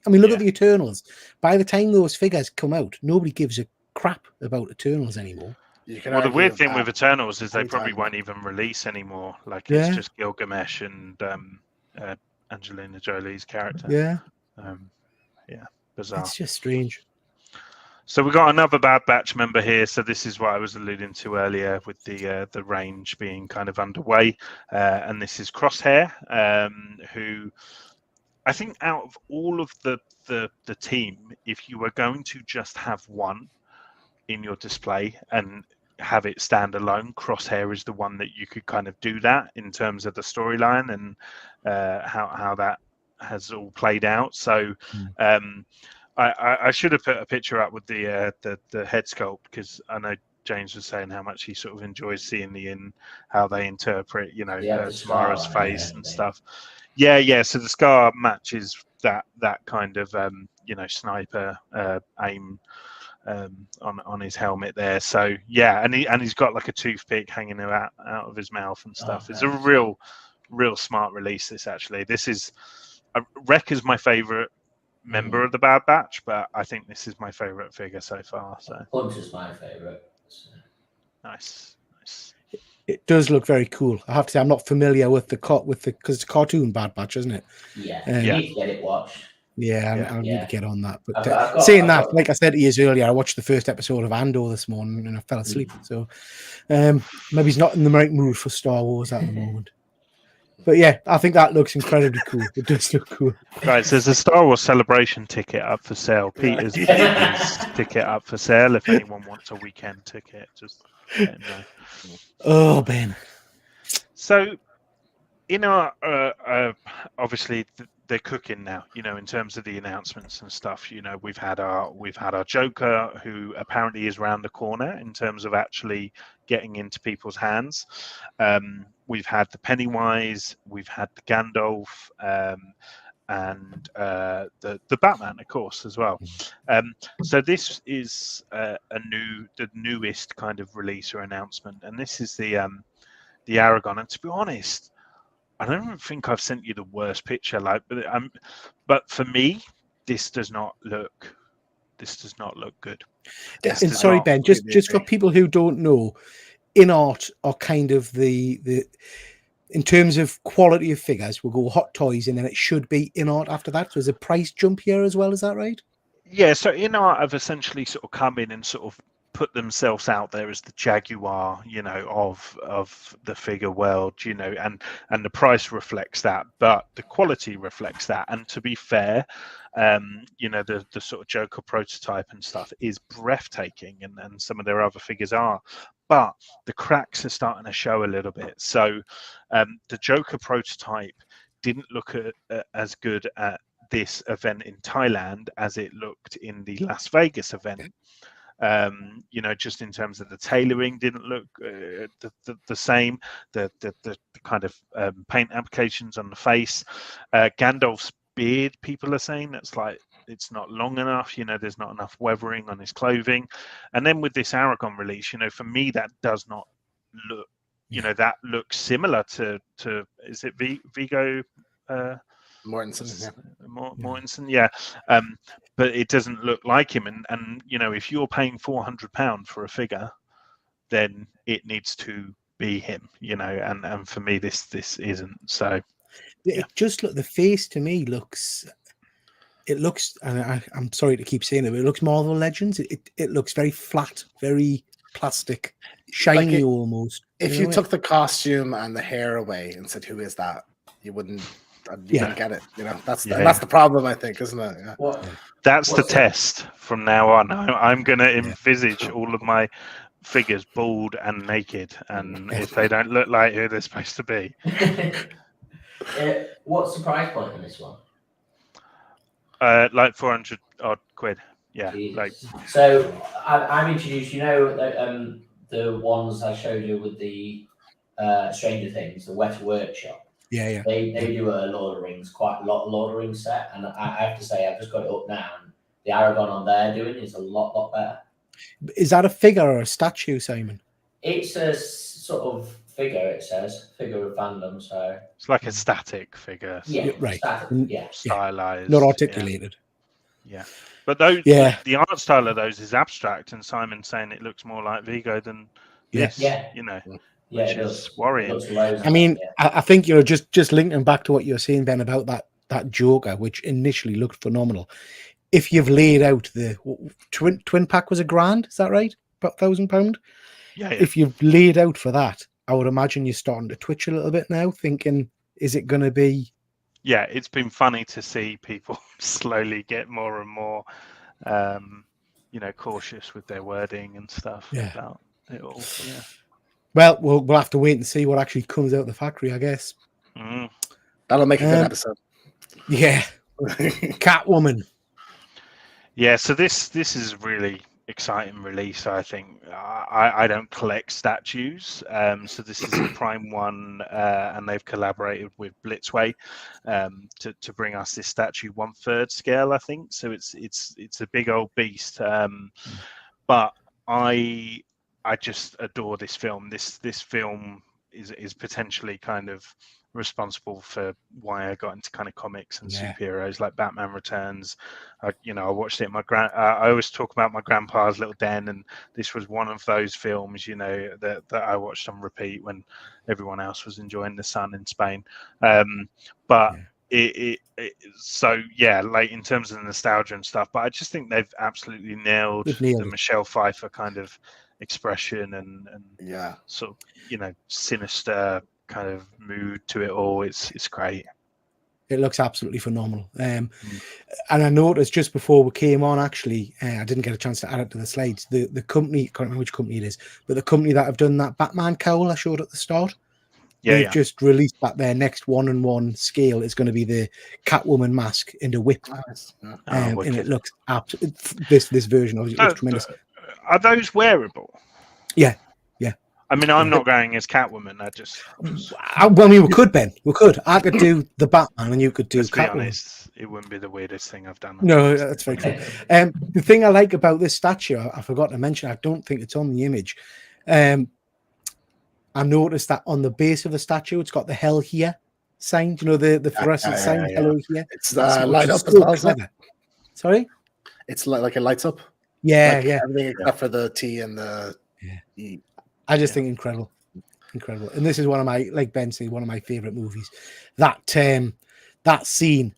I mean, look at the Eternals. By the time those figures come out, nobody gives a crap about Eternals anymore. Well, the weird thing with Eternals is they probably won't even release anymore. Like, it's just Gilgamesh and Angelina Jolie's character. Yeah. Bizarre. It's just strange. So we got another Bad Batch member here. So this is what I was alluding to earlier with the range being kind of underway, and this is Crosshair, who I think out of all of the team, if you were going to just have one in your display and have it stand alone, Crosshair is the one that you could kind of do that in terms of the storyline and how that has all played out. So I should have put a picture up with the head sculpt, because I know James was saying how much he sort of enjoys seeing how they interpret, Tamara's face and stuff. Yeah. So the scar matches that kind of sniper aim on his helmet there. So yeah, and he's got like a toothpick hanging out of his mouth and stuff. It's a real smart release. This is Wreck is my favorite member of the Bad Batch, but I think this is my favorite figure so far. So Hunter's my favorite. So. Nice. It does look very cool. I have to say, I'm not familiar with because it's a cartoon Bad Batch, isn't it? Yeah. You need to get it watched. Yeah, I'll need to get on that. But saying that, like I said to you earlier, I watched the first episode of Andor this morning and I fell asleep. So maybe he's not in the right mood for Star Wars at the moment. But yeah, I think that looks incredibly cool. It does look cool. Guys, there's a Star Wars Celebration ticket up for sale. Peter's ticket up for sale. If anyone wants a weekend ticket, just let him know. Oh, Ben. So, obviously they're cooking now. In terms of the announcements and stuff. We've had our Joker, who apparently is around the corner in terms of actually getting into people's hands. We've had the Pennywise, we've had the Gandalf, and the Batman, of course, as well. So this is the newest kind of release or announcement, and this is the Aragon. And to be honest, I don't even think I've sent you the worst picture. But for me, this does not look good. And sorry, Ben, just for people who don't know, in art are kind of the in terms of quality of figures, we'll go Hot Toys and then it should be in art after that. So there's a price jump here as well, is that right? Yeah, so in art have essentially sort of come in and sort of put themselves out there as the Jaguar, of the figure world, and the price reflects that, but the quality reflects that. And to be fair, the sort of Joker prototype and stuff is breathtaking, and some of their other figures are, but the cracks are starting to show a little bit. So the Joker prototype didn't look as good at this event in Thailand as it looked in the Las Vegas event. Just in terms of the tailoring didn't look the same, the kind of paint applications on the face. Gandalf's beard, people are saying that's like it's not long enough, there's not enough weathering on his clothing. And then with this Aragon release, for me that does not look, that looks similar to is it Viggo Mortensen, Mortensen, yeah. But it doesn't look like him, and if you're paying £400 for a figure, then it needs to be him, and for me this isn't. So it just the face to me looks, and I'm sorry to keep saying it, but it looks Marvel Legends. It looks very flat, very plastic, shiny almost. If you took the costume and the hair away and said, "Who is that?" you wouldn't get it. That's the problem, I think, isn't it? Yeah. That's the test from now on. I'm going to envisage all of my figures bald and naked, and if they don't look like who they're supposed to be. What's the price point on this one? Like 400 odd quid. Yeah. So I'm introduced. The ones I showed you with the Stranger Things, the Weta Workshop. Yeah. They do a Lord of the Rings, quite a lot of Lord of the Rings set, and I have to say I've just got it up now. And the Aragon on there doing is a lot better. Is that a figure or a statue, Simon? It's a sort of figure. It says figure of fandom, so it's like a static figure. Yeah, right. Static, yeah, stylized, not articulated. Yeah. But those, the art style of those is abstract, and Simon's saying it looks more like Viggo than this. Yeah. Which is worrying. I mean, I think just linking back to what you're saying, Ben, about that Joker, which initially looked phenomenal. if you've laid out the twin pack was $1,000, is that right? About £1,000. Yeah. If you've laid out for that, I would imagine you're starting to twitch a little bit now, thinking, is it going to be? Yeah, it's been funny to see people slowly get more and more, cautious with their wording and stuff about it all. Yeah. Well, we'll have to wait and see what actually comes out of the factory, I guess. Mm. That'll make a good episode. Yeah. Catwoman. Yeah, so this is really exciting release. I think I don't collect statues, so this is a Prime one, and they've collaborated with Blitzway to bring us this statue 1/3 scale, I think. So it's a big old beast, but I just adore this film. This film is potentially kind of responsible for why I got into kind of comics and superheroes like Batman Returns. I watched it. I always talk about my grandpa's little den, and this was one of those films, that I watched on repeat when everyone else was enjoying the sun in Spain. But like in terms of the nostalgia and stuff. But I just think they've absolutely nailed the Michelle Pfeiffer kind of expression and sort of sinister kind of mood to it all. It's great. It looks absolutely phenomenal. And I noticed just before we came on, actually, I didn't get a chance to add it to the slides. The company, I can't remember which company it is, but the company that have done that Batman cowl I showed at the start, they've just released that their next 1-in-1 scale is going to be the Catwoman mask in the whip. And it looks absolutely, this version of it looks tremendous. Are those wearable? Yeah. I mean, I'm not going as Catwoman. We could, Ben. We could. I could do the Batman, and you could do Catwoman. Let's be honest, it wouldn't be the weirdest thing I've done. No, that's very true. The thing I like about this statue, I forgot to mention, I don't think it's on the image. I noticed that on the base of the statue, it's got the Hell Here sign. Do you know the fluorescent sign? Yeah. Hello Here. It's light up as well, isn't it? Sorry? It's like it lights up. Yeah, everything except for the T and the E. I just think incredible. And this is one of my, like Ben said, one of my favorite movies. That scene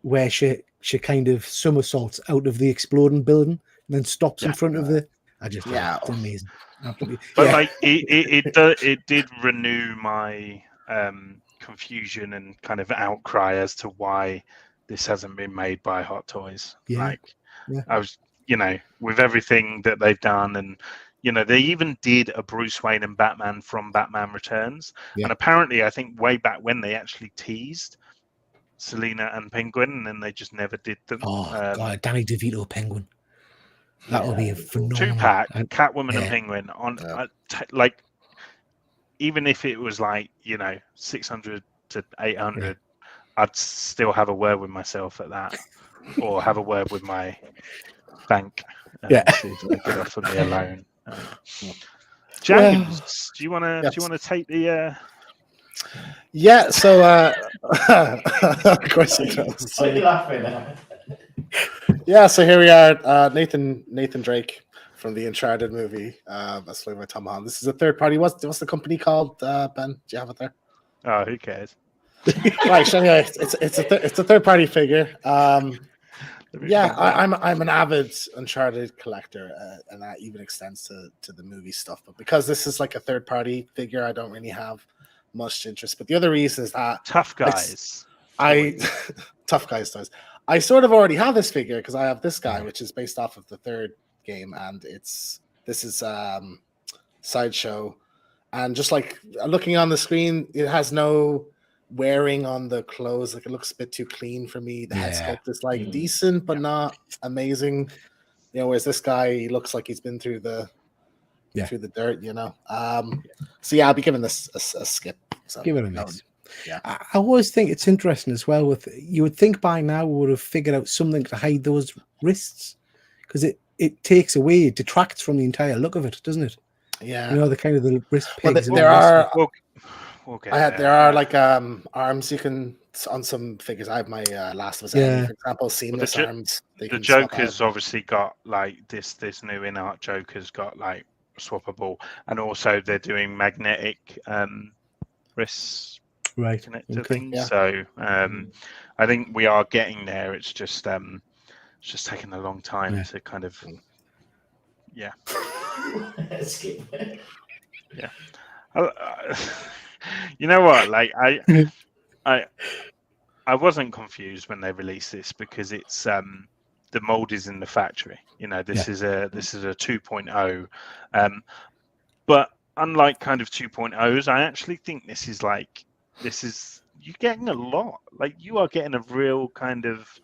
where she kind of somersaults out of the exploding building and then stops in front of the. It's amazing. Absolutely. But it did renew my confusion and kind of outcry as to why this hasn't been made by Hot Toys. I was, with everything that they've done, and they even did a Bruce Wayne and Batman from Batman Returns, and apparently I think way back when they actually teased Selina and Penguin, and then they just never did them. God, Danny DeVito Penguin. That would be a phenomenal 2-pack, Catwoman and Penguin on even if it was 600 to 800, I'd still have a word with myself at that, or have a word with my bank. See if they get off of me alone. James, do you want to take the? Yeah. So, of course you do. So you're laughing. Yeah. So here we are. Nathan Drake from the Uncharted movie. That's played by Tom Holland. This is a third party. What's the company called? Ben, do you have it there? Oh, who cares? Right. So anyway, it's a third party figure. I'm an avid Uncharted collector, and that even extends to the movie stuff. But because this is like a third party figure, I don't really have much interest. But the other reason is that Tough Guys. Tough Guys does. I sort of already have this figure because I have this guy, which is based off of the third game, and this is Sideshow, and just like looking on the screen, it has no wearing on the clothes. Like, it looks a bit too clean for me. The head sculpt is decent but not amazing, whereas this guy, he looks like he's been through the dirt. So I'll be giving this a skip. So give it a miss. I always think it's interesting as well. You would think by now we would have figured out something to hide those wrists, because it takes away, it detracts from the entire look of it, doesn't it? Yeah, the kind of the wrist pegs. There are there are like arms you can on some figures. I have my Last of Us Enemy, for example, seamless arms. The Joker's obviously got like this new in-art Joker's got like swappable, and also they're doing magnetic wrists connector things. So I think we are getting there. It's just it's just taken a long time to kind of, Skip. yeah. You know what? Like I wasn't confused when they released this because it's the mold is in the factory. You know, this is a 2.0, but unlike kind of 2.0s, I actually think this is you're getting a lot. Like you are getting a real kind of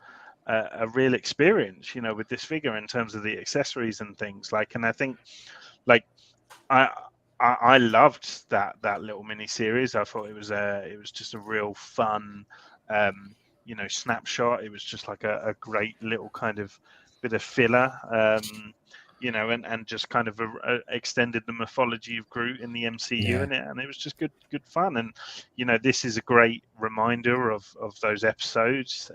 a real experience, you know, with this figure in terms of the accessories and things. Like, and I think, like, I loved that little mini series. I thought it was just a real fun, you know, snapshot. It was just like a great little kind of bit of filler, you know, and just kind of extended the mythology of Groot in the MCU, and it was just good fun. And you know, this is a great reminder of those episodes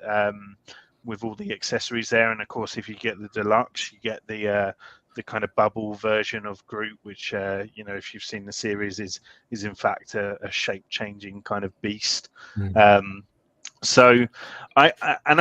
with all the accessories there. And of course, if you get the deluxe, you get the kind of bubble version of Groot, which you know, if you've seen the series, is in fact a shape changing kind of beast. So I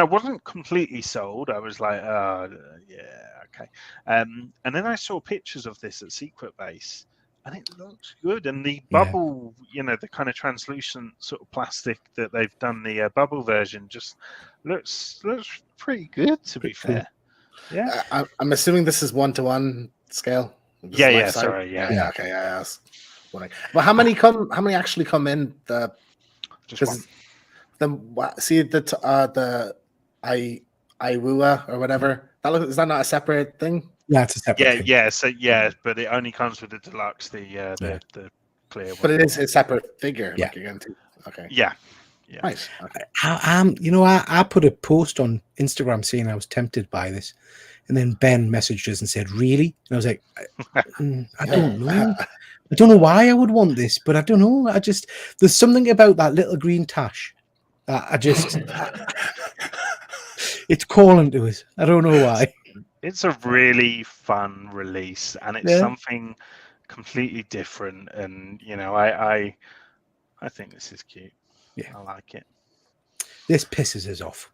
wasn't completely sold. I was like, oh, yeah, okay. And then I saw pictures of this at Secret Base, and it looks good. And the bubble, you know, the kind of translucent sort of plastic that they've done the bubble version just looks pretty good, to be fair. Yeah, I'm assuming this is 1-to-1 scale. Yeah. Sorry, yeah. Okay, yeah. But how many actually come in? Just one. See the Iwua or whatever. Is that not a separate thing? Yeah, it's a separate thing. Yeah. So but it only comes with the deluxe, the clear one. But it is a separate figure. Yeah. Like again, too. Okay. Yeah. Nice. Okay. You know, I put a post on Instagram saying I was tempted by this, and then Ben messaged us and said, "Really?" And I was like, I don't know. I don't know why I would want this, but I don't know. There's something about that little green tash that it's calling to us. I don't know why. It's a really fun release, and it's something completely different. And you know, I think this is cute. Yeah, I like it. This pisses us off.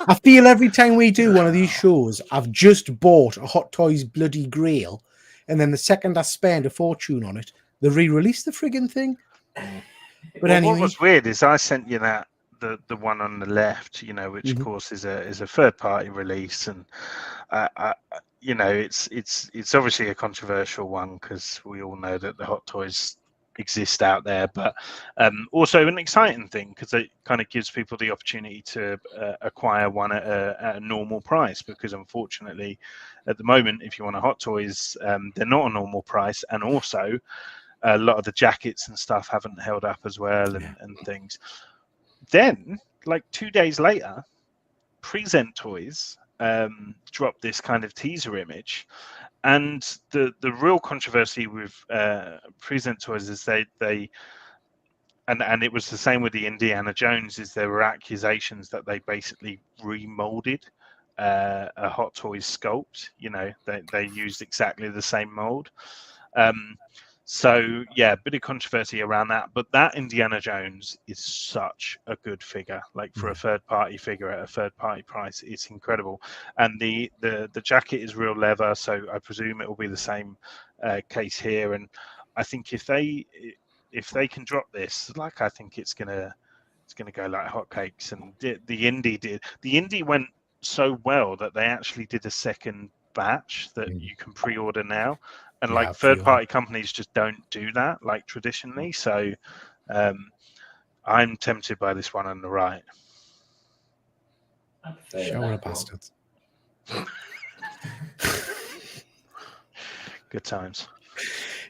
I feel every time we do one of these shows, I've just bought a Hot Toys bloody Grail, and then the second I spend a fortune on it, they re-release the frigging thing. But anyway, what was weird is I sent you that the one on the left, you know, which of course is a third party release, and you know, it's obviously a controversial one because we all know that the Hot Toys exist out there, but also an exciting thing because it kind of gives people the opportunity to acquire one at a normal price, because unfortunately at the moment, if you want a Hot Toys, they're not a normal price, and also a lot of the jackets and stuff haven't held up as well, and things. Then, like 2 days later, Present Toys dropped this kind of teaser image, and the real controversy with Present Toys is they and it was the same with the Indiana Jones, is there were accusations that they basically remolded a Hot Toys sculpt. You know, they used exactly the same mold. So yeah, a bit of controversy around that, but that Indiana Jones is such a good figure. Like for a third-party figure at a third-party price, it's incredible. And the jacket is real leather, so I presume it will be the same case here. And I think if they can drop this, like I think it's gonna go like hotcakes. And the indie went so well that they actually did a second batch that you can pre-order now. And like third-party companies just don't do that like traditionally. So I'm tempted by this one on the right. Shower of bastards. Good times.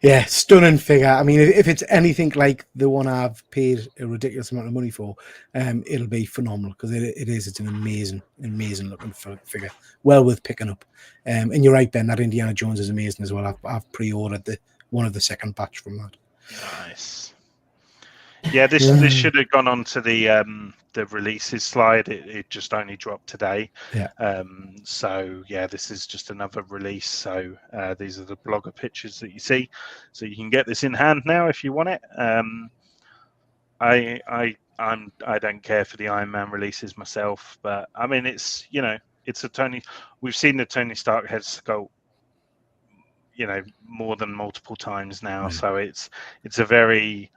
Yeah, stunning figure. I mean, if it's anything like the one I've paid a ridiculous amount of money for, it'll be phenomenal, because it's an amazing looking figure. Well worth picking up. And you're right, Ben, that Indiana Jones is amazing as well. I've pre-ordered one of the second batch from that. Nice. Yeah, this should have gone on to the releases slide. It just only dropped today. Yeah. So yeah, this is just another release. So these are the blogger pictures that you see. So you can get this in hand now if you want it. I I don't care for the Iron Man releases myself, but I mean, it's it's a Tony. We've seen the Tony Stark head sculpt, more than multiple times now. So it's a very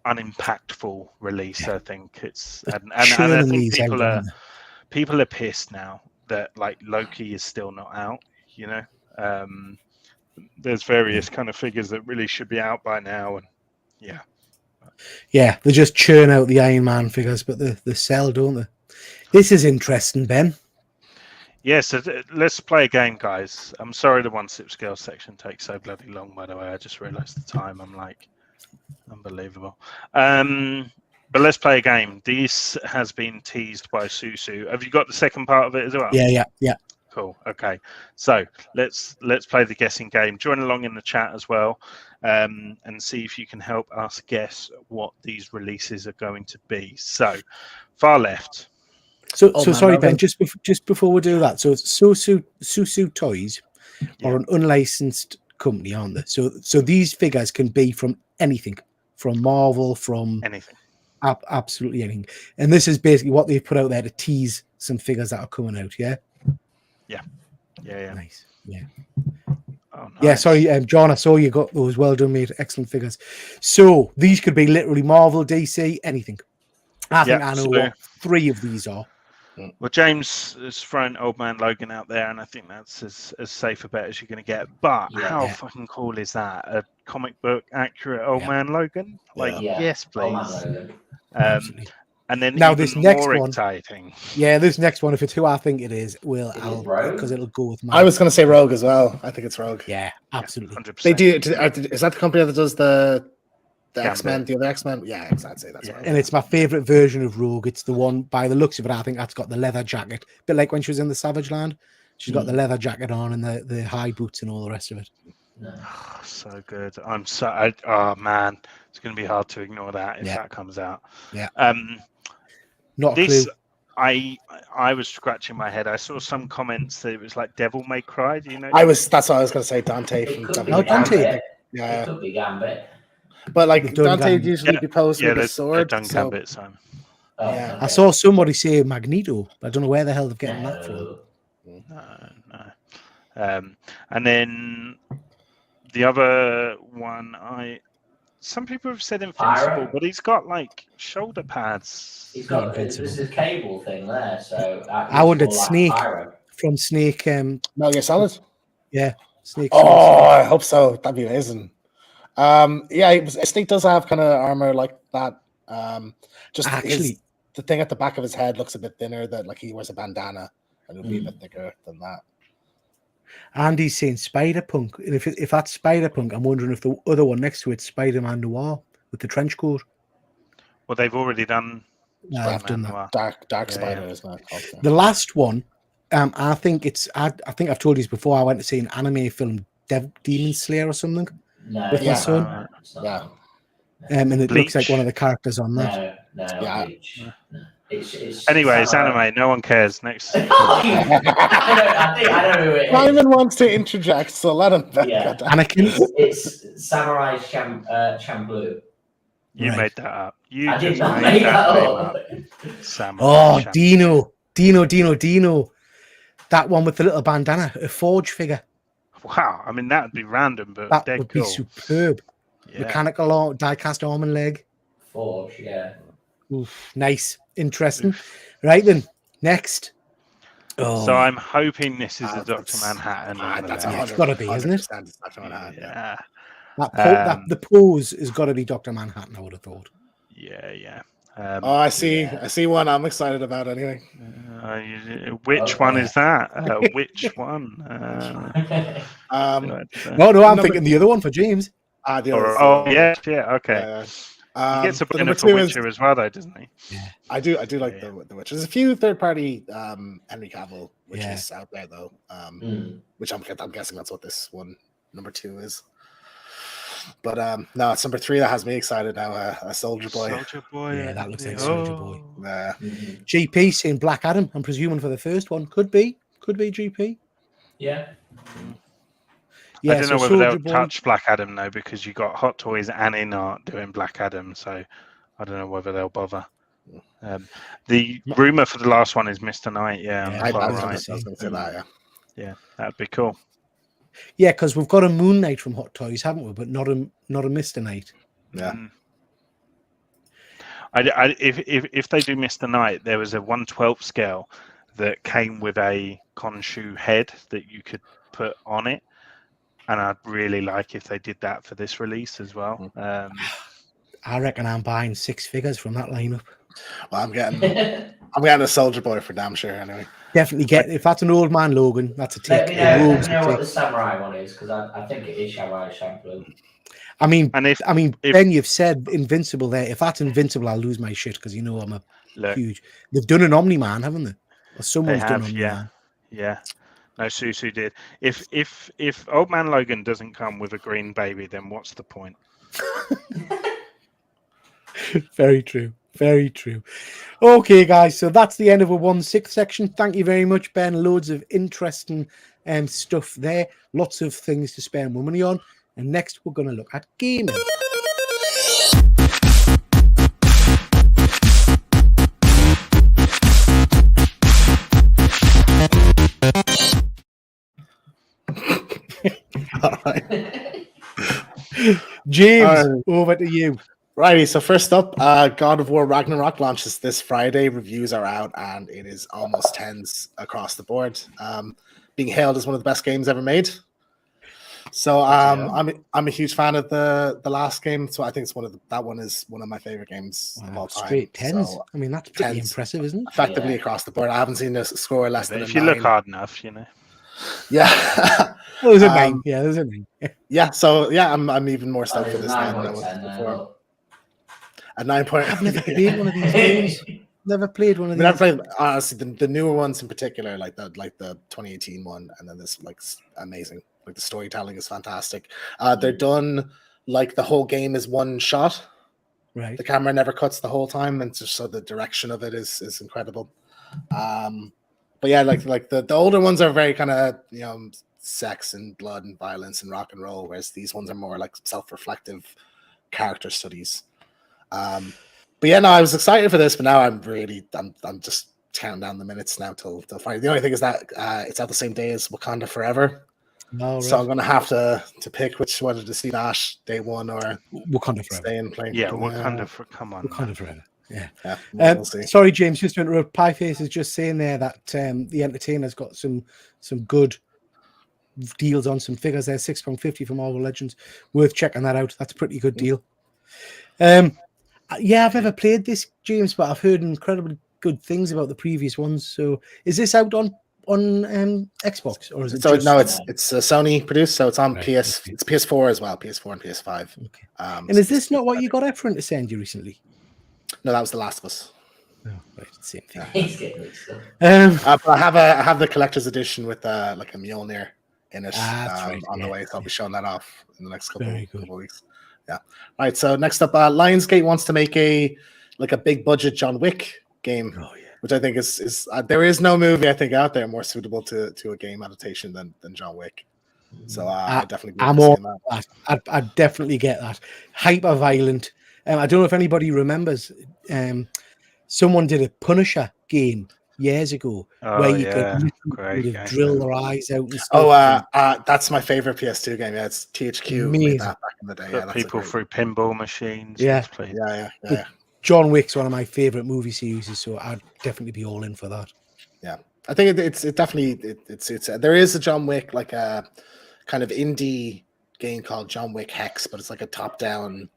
unimpactful release. I think it's and I think people are pissed now that like Loki is still not out. There's various kind of figures that really should be out by now, and they just churn out the Iron Man figures, but they sell, don't they? This is interesting, Ben. Yes, let's play a game, guys. I'm sorry the one sip scale section takes so bloody long, by the way. I just realised the time. I'm like, unbelievable. But let's play a game. This has been teased by Susu. Have you got the second part of it as well? Yeah. Cool. Okay. So let's play the guessing game. Join along in the chat as well, and see if you can help us guess what these releases are going to be. So, far left. So sorry, Ben. Just before we do that, so Susu Toys are an unlicensed company, aren't they? So these figures can be from anything, from Marvel, from anything, absolutely anything. And this is basically what they've put out there to tease some figures that are coming out. Yeah. Nice. Yeah. Oh, nice. Yeah, sorry, John, I saw you got those. Well done, mate. Excellent figures. So these could be literally Marvel, DC, anything. I think I know what 3 of these are. Well, James has thrown Old Man Logan out there, and I think that's as safe a bet as you're going to get. But how fucking cool is that? A comic book accurate Old Man Logan? Yes, please. And then now this next one, exciting. Yeah, this next one, if it's who I think it is, because it'll go with. I was going to say Rogue as well. I think it's Rogue. Yeah, absolutely. 100%. They do. Is that the company that does the X-Men, the other X-Men? Yeah, exactly. That's right. And it's my favorite version of Rogue. It's the one, by the looks of it, I think that's got the leather jacket, a bit like when she was in the Savage Land. She's got the leather jacket on and the high boots and all the rest of it. Oh, so good. Oh man, it's going to be hard to ignore that if that comes out. Yeah. Not this. I was scratching my head. I saw some comments that it was like Devil May Cry. Do you know? That's what I was going to say. Dante from Dante. Yeah. It could be Gambit. But like Dante usually be posed with a sword. Done Gambit, Simon. Yeah. I saw somebody say Magneto. I don't know where the hell they're getting that from. No. And then the other one, some people have said Invincible, but he's got like shoulder pads. He's got this is cable thing there, so I wanted Snake from Snake. Metal Gear Solid. Yeah, Snake. Oh, I hope so. That'd be amazing. Snake does have kind of armor like that. Just actually, the thing at the back of his head looks a bit thinner. That like he wears a bandana, and it'll be a bit thicker than that. Andy's saying Spider-Punk. And if that's Spider-Punk, I'm wondering if the other one next to it's Spider-Man Noir with the trench coat. Well, they've already done. I've done that. Dark Spider is not called. The last one, I think it's. I think I've told you before. I went to see an anime film, Demon Slayer or something, with my son. And it looks like one of the characters on that. No. Anyway, it's anime. No one cares. Next. I don't know who it is. Simon wants to interject, so let him. Anakin. It's Samurai Champloo. You made that up. I did not make that up. Oh, Dino. That one with the little bandana, a Forge figure. Wow, I mean that would be random, but that would be superb. Yeah. Mechanical die-cast arm and leg. Forge, yeah. Oof, nice, interesting. Right then, next. Oh. So I'm hoping this is a Dr. Manhattan. It's got to be, isn't it? Yeah. The pose has got to be Dr. Manhattan, I would have thought. Yeah. I see one I'm excited about anyway. Which one is that? Which one? No, I'm thinking the other one for James. Yeah, okay. He gets a winner for Witcher as well, though, doesn't he? Yeah. I do like the Witcher. There's a few third-party Henry Cavill witches out there, though, which I'm guessing that's what this one, number 2, is. But no, it's number 3 that has me excited now. A Soldier Boy. Soldier Boy. Yeah, that looks like Soldier Boy. GP saying Black Adam. I'm presuming for the first one. Could be GP. Yeah. I don't know whether they'll touch Black Adam though, because you got Hot Toys and Inart doing Black Adam. So I don't know whether they'll bother. The rumor for the last one is Mr. Knight. Yeah, on the I far was right. going to say that. Yeah, that'd be cool. Yeah, because we've got a Moon Knight from Hot Toys, haven't we? But not a Mr. Knight. Yeah. If they do Mr. Knight, there was a 1/12 scale that came with a Khonshu head that you could put on it, and I'd really like if they did that for this release as well. I reckon I'm buying 6 figures from that lineup. Well, I'm getting a Soldier Boy for damn sure anyway. Definitely get if that's an old man Logan, that's a Let tick. me know what the samurai one is, because I think it is Samurai Champloo. I mean, if Ben, you've said Invincible there. If that's Invincible, I'll lose my shit because I'm a huge. They've done an Omni Man, haven't they? Or someone's done Omni Man. Yeah. No, Susu did. If Old Man Logan doesn't come with a green baby, then what's the point? Very true. Very true. Okay, guys. So that's the end of a 1/6 section. Thank you very much, Ben. Loads of interesting stuff there. Lots of things to spend money on. And next, we're going to look at gaming. James, over to you. Righty, so first up, God of War Ragnarok launches this Friday. Reviews are out, and it is almost 10s across the board. Being hailed as one of the best games ever made. So I'm a huge fan of the last game. So I think that one is one of my favorite games of all time. Straight 10s. So, I mean, that's pretty impressive, isn't it? Effectively across the board. I haven't seen a score less than a 9. If you look hard enough, Yeah. There's a 9. Yeah, there's a 9. Yeah, so yeah, I'm even more stoked for this now than I was before. A 9 point. I've never played one of these games. Never played one of these. I've played honestly the newer ones in particular, like the 2018 one, and then this amazing. Like the storytelling is fantastic. They're done like the whole game is one shot. Right. The camera never cuts the whole time, and so the direction of it is incredible. But yeah, like the older ones are very kind of sex and blood and violence and rock and roll, whereas these ones are more like self-reflective character studies. But yeah, no, I was excited for this, but now I'm just counting down the minutes now till Friday. The only thing is that it's out the same day as Wakanda Forever. Oh, right. So I'm gonna have to pick whether to see that day one or Wakanda Forever. Stay and play. Yeah, Wakanda come on. Wakanda Forever. Yeah. We'll see. Sorry, James, just to interrupt. Pieface is just saying there that the Entertainer's got some good deals on some figures there. £6.50 from Marvel Legends. Worth checking that out. That's a pretty good deal. Yeah, I've never played this, James, but I've heard incredibly good things about the previous ones. So, is this out on Xbox or is it? So no, it's Sony produced, so it's on PS. Okay. It's PS4 as well, PS4 and PS5. Okay. And is this not what you got Efren to send you recently? No, that was The Last of Us. Oh, right, same thing. But I have the collector's edition with like a Mjolnir in it on the way. So I'll be showing that off in the next couple of weeks. Yeah. All right. So next up, Lionsgate wants to make a big budget John Wick game, which I think is there is no movie I think out there more suitable to a game adaptation than John Wick. So I definitely. I'm all that. I definitely get that. Hyper violent. I don't know if anybody remembers. Someone did a Punisher game years ago where you could drill their eyes out and stuff. That's my favorite PS2 game. Yeah, it's THQ made that back in the day. Put people through pinball machines. Yeah. John Wick's one of my favorite movie series, so I'd definitely be all in for that. Yeah, I think it's definitely there is a John Wick like a kind of indie game called John Wick Hex, but it's like a top-down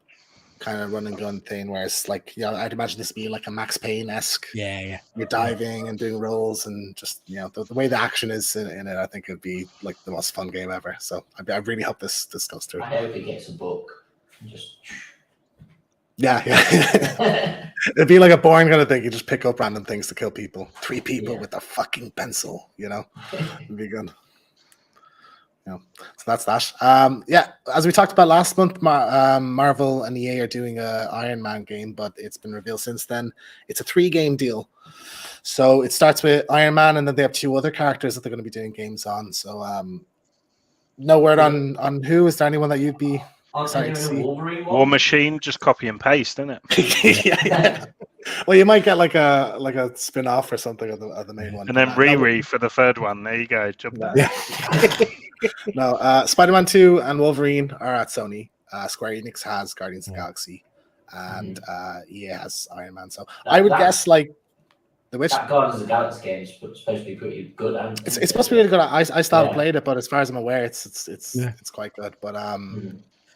kind of run and gun thing where it's like I'd imagine this being like a Max Payne-esque. Yeah. You're diving and doing rolls and just the way the action is in it, I think it'd be like the most fun game ever. So I really hope this goes through. I hope it gets a book. Yeah. It'd be like a boring kind of thing. You just pick up random things to kill people. 3 people with a fucking pencil, It'd be good. So that's that. As we talked about last month, Marvel and EA are doing a Iron Man game, but it's been revealed since then. It's a 3-game deal. So it starts with Iron Man, and then they have 2 other characters that they're going to be doing games on. So no word on who. Is there anyone that you'd be excited to see. Wolverine War Machine, just copy and paste, isn't it? yeah. Well, you might get like a spin off or something of the main one. And then Riri for the third one. There you go. No, Spider-Man 2 and Wolverine are at Sony. Square Enix has Guardians of the Galaxy, and EA has Iron Man. So I would guess like the Witch. That Guardians of the Galaxy game is supposed to be pretty good. It's supposed to be really good. I still haven't played it, but as far as I'm aware, it's quite good. But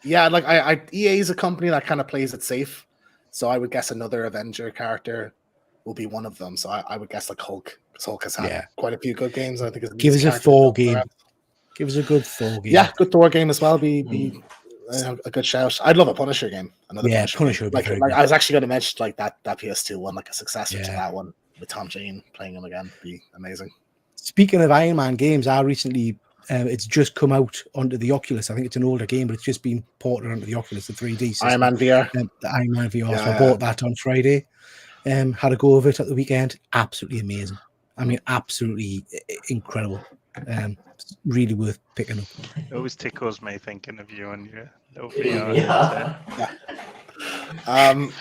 yeah, like EA is a company that kind of plays it safe. So I would guess another Avenger character will be one of them. So I would guess like Hulk, because Hulk has had quite a few good games. I think it's give us a Thor game. Give us a good Thor game. Yeah, good Thor game as well. Be a good shout. I'd love a Punisher game. Punisher would be very good. I was actually going to mention like that PS2 one, like a successor to that one with Tom Jane playing him again. Be amazing. Speaking of Iron Man games, I recently it's just come out onto the Oculus. I think it's an older game, but it's just been ported onto the Oculus, the 3D system. Iron Man VR. The Iron Man VR. So I bought that on Friday. Had a go of it at the weekend. Absolutely amazing. I mean, absolutely incredible. Really worth picking up. It always tickles me thinking of you and your little VR. And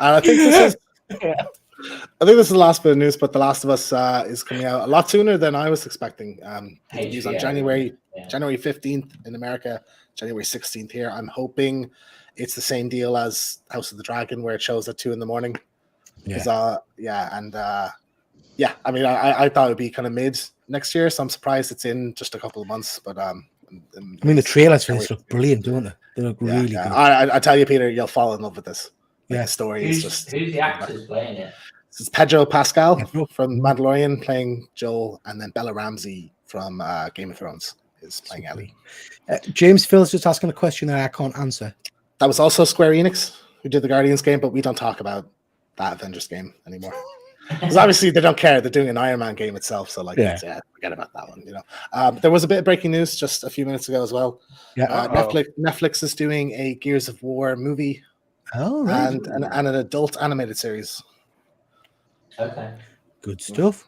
I think this is. I think this is the last bit of news, but The Last of Us is coming out a lot sooner than I was expecting. It's on January 15th in America, January 16th here. I'm hoping it's the same deal as House of the Dragon, where it shows at 2 a.m. I mean, I thought it would be kind of mid next year, so I'm surprised it's in just a couple of months. But I mean, the trailers for this look brilliant, don't they? They look really good. I tell you, Peter, you'll fall in love with this. The story is just. Who's the actors playing it? This is Pedro Pascal from Mandalorian playing Joel, and then Bella Ramsey from Game of Thrones is playing Ellie. James Phil's just asking a question that I can't answer. That was also Square Enix who did the Guardians game, but we don't talk about that Avengers game anymore. Because obviously they don't care. They're doing an Iron Man game itself, so forget about that one. There was a bit of breaking news just a few minutes ago as well. Netflix is doing a Gears of War movie. Oh, right. And an adult animated series. Okay. Good stuff.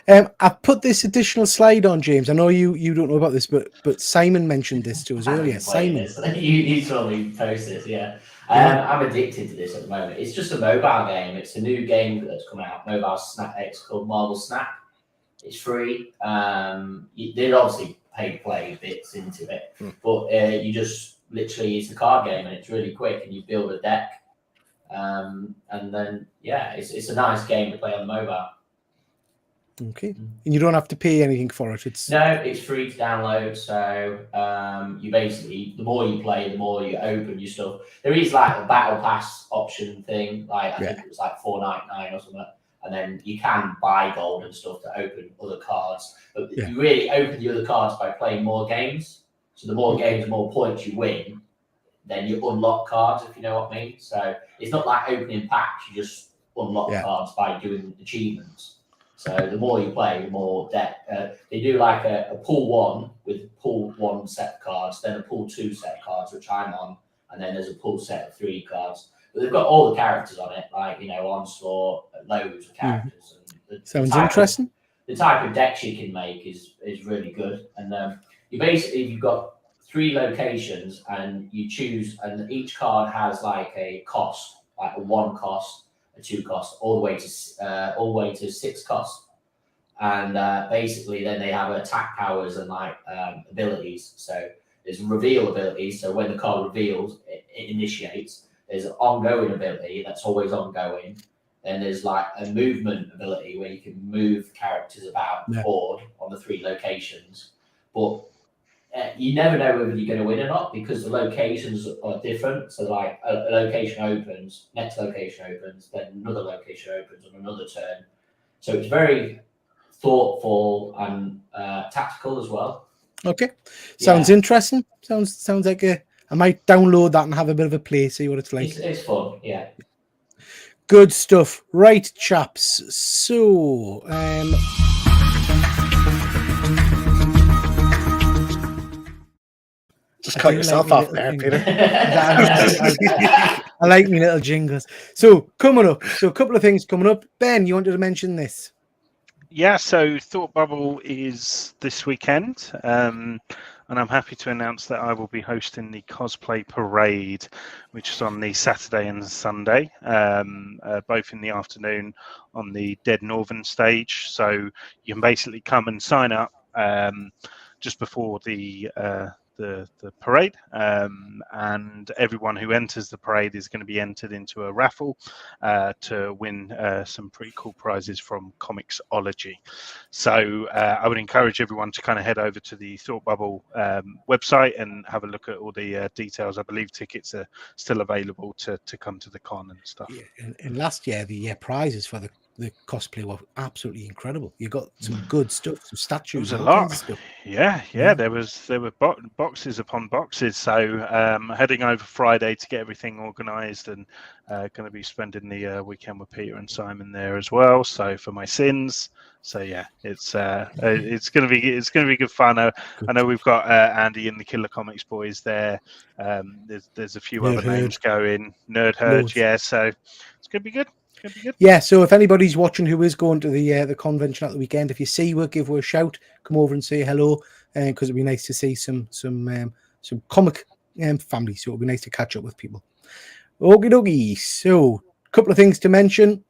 I put this additional slide on, James. I know you don't know about this, but Simon mentioned this to us earlier. Simon, you told me to post this. Yeah. I'm addicted to this at the moment. It's just a mobile game. It's a new game that's come out. Mobile Snap. It's called Marvel Snap. It's free. They'd obviously pay play bits into it, but you just literally it's a card game and it's really quick and you build a deck. And then it's a nice game to play on the mobile. Okay, and you don't have to pay anything for it. It's free to download. So you basically, the more you play, the more you open your stuff. There is like a battle pass option thing, like I think it was like $4.99 or something, and then you can buy gold and stuff to open other cards. But you really open the other cards by playing more games. So the more games, the more points you win. Then you unlock cards, if you know what I mean. So it's not like opening packs; you just unlock cards by doing achievements. So the more you play, the more deck. They do like a pool 1 with pool 1 set of cards, then a pool 2 set of cards, which I'm on, and then there's a pool set of 3 cards. But they've got all the characters on it, like Onslaught, loads of characters. And sounds interesting. The type of decks you can make is really good. And you've got 3 locations, and you choose, and each card has like a cost, like a 1 cost, a 2 cost, all the way to 6 cost, and basically then they have attack powers and like abilities. So there's reveal abilities. So when the card reveals, it initiates. There's an ongoing ability that's always ongoing. Then there's like a movement ability where you can move characters about the board on the 3 locations, but you never know whether you're going to win or not because the locations are different. So like a location opens, next location opens, then another location opens on another turn. So it's very thoughtful and tactical as well. Okay, sounds interesting. Sounds like I might download that and have a bit of a play, see what it's like. It's fun, yeah. Good stuff, right, chaps? So just cut yourself off there, Peter. I like me little jingles. So coming up, a couple of things coming up. Ben, you wanted to mention this? Yeah, so Thought Bubble is this weekend. and I'm happy to announce that I will be hosting the cosplay parade, which is on the Saturday and Sunday, both in the afternoon on the Dead Northern stage. So you can basically come and sign up just before the parade, and everyone who enters the parade is going to be entered into a raffle to win some pretty cool prizes from Comixology. So I would encourage everyone to kind of head over to the Thought Bubble website and have a look at all the details. I believe tickets are still available to come to the con and stuff. Yeah, and last year the prizes for the cosplay were absolutely incredible. You got some good stuff, some statues. There was a lot. Stuff. Yeah. There were boxes upon boxes. So heading over Friday to get everything organised, and going to be spending the weekend with Peter and Simon there as well. So for my sins. So yeah, it's going to be good fun. I know we've got Andy and the Killer Comics boys there. There's a few Nerd other Herd. names going. Nerd Herd, Loads. yeah. So it's going to be good. Yeah, so if anybody's watching who is going to the convention at the weekend, if you see her, give her a shout, come over and say hello, because it'd be nice to see some comic family. So it'd be nice to catch up with people. Okie dokie. So a couple of things to mention.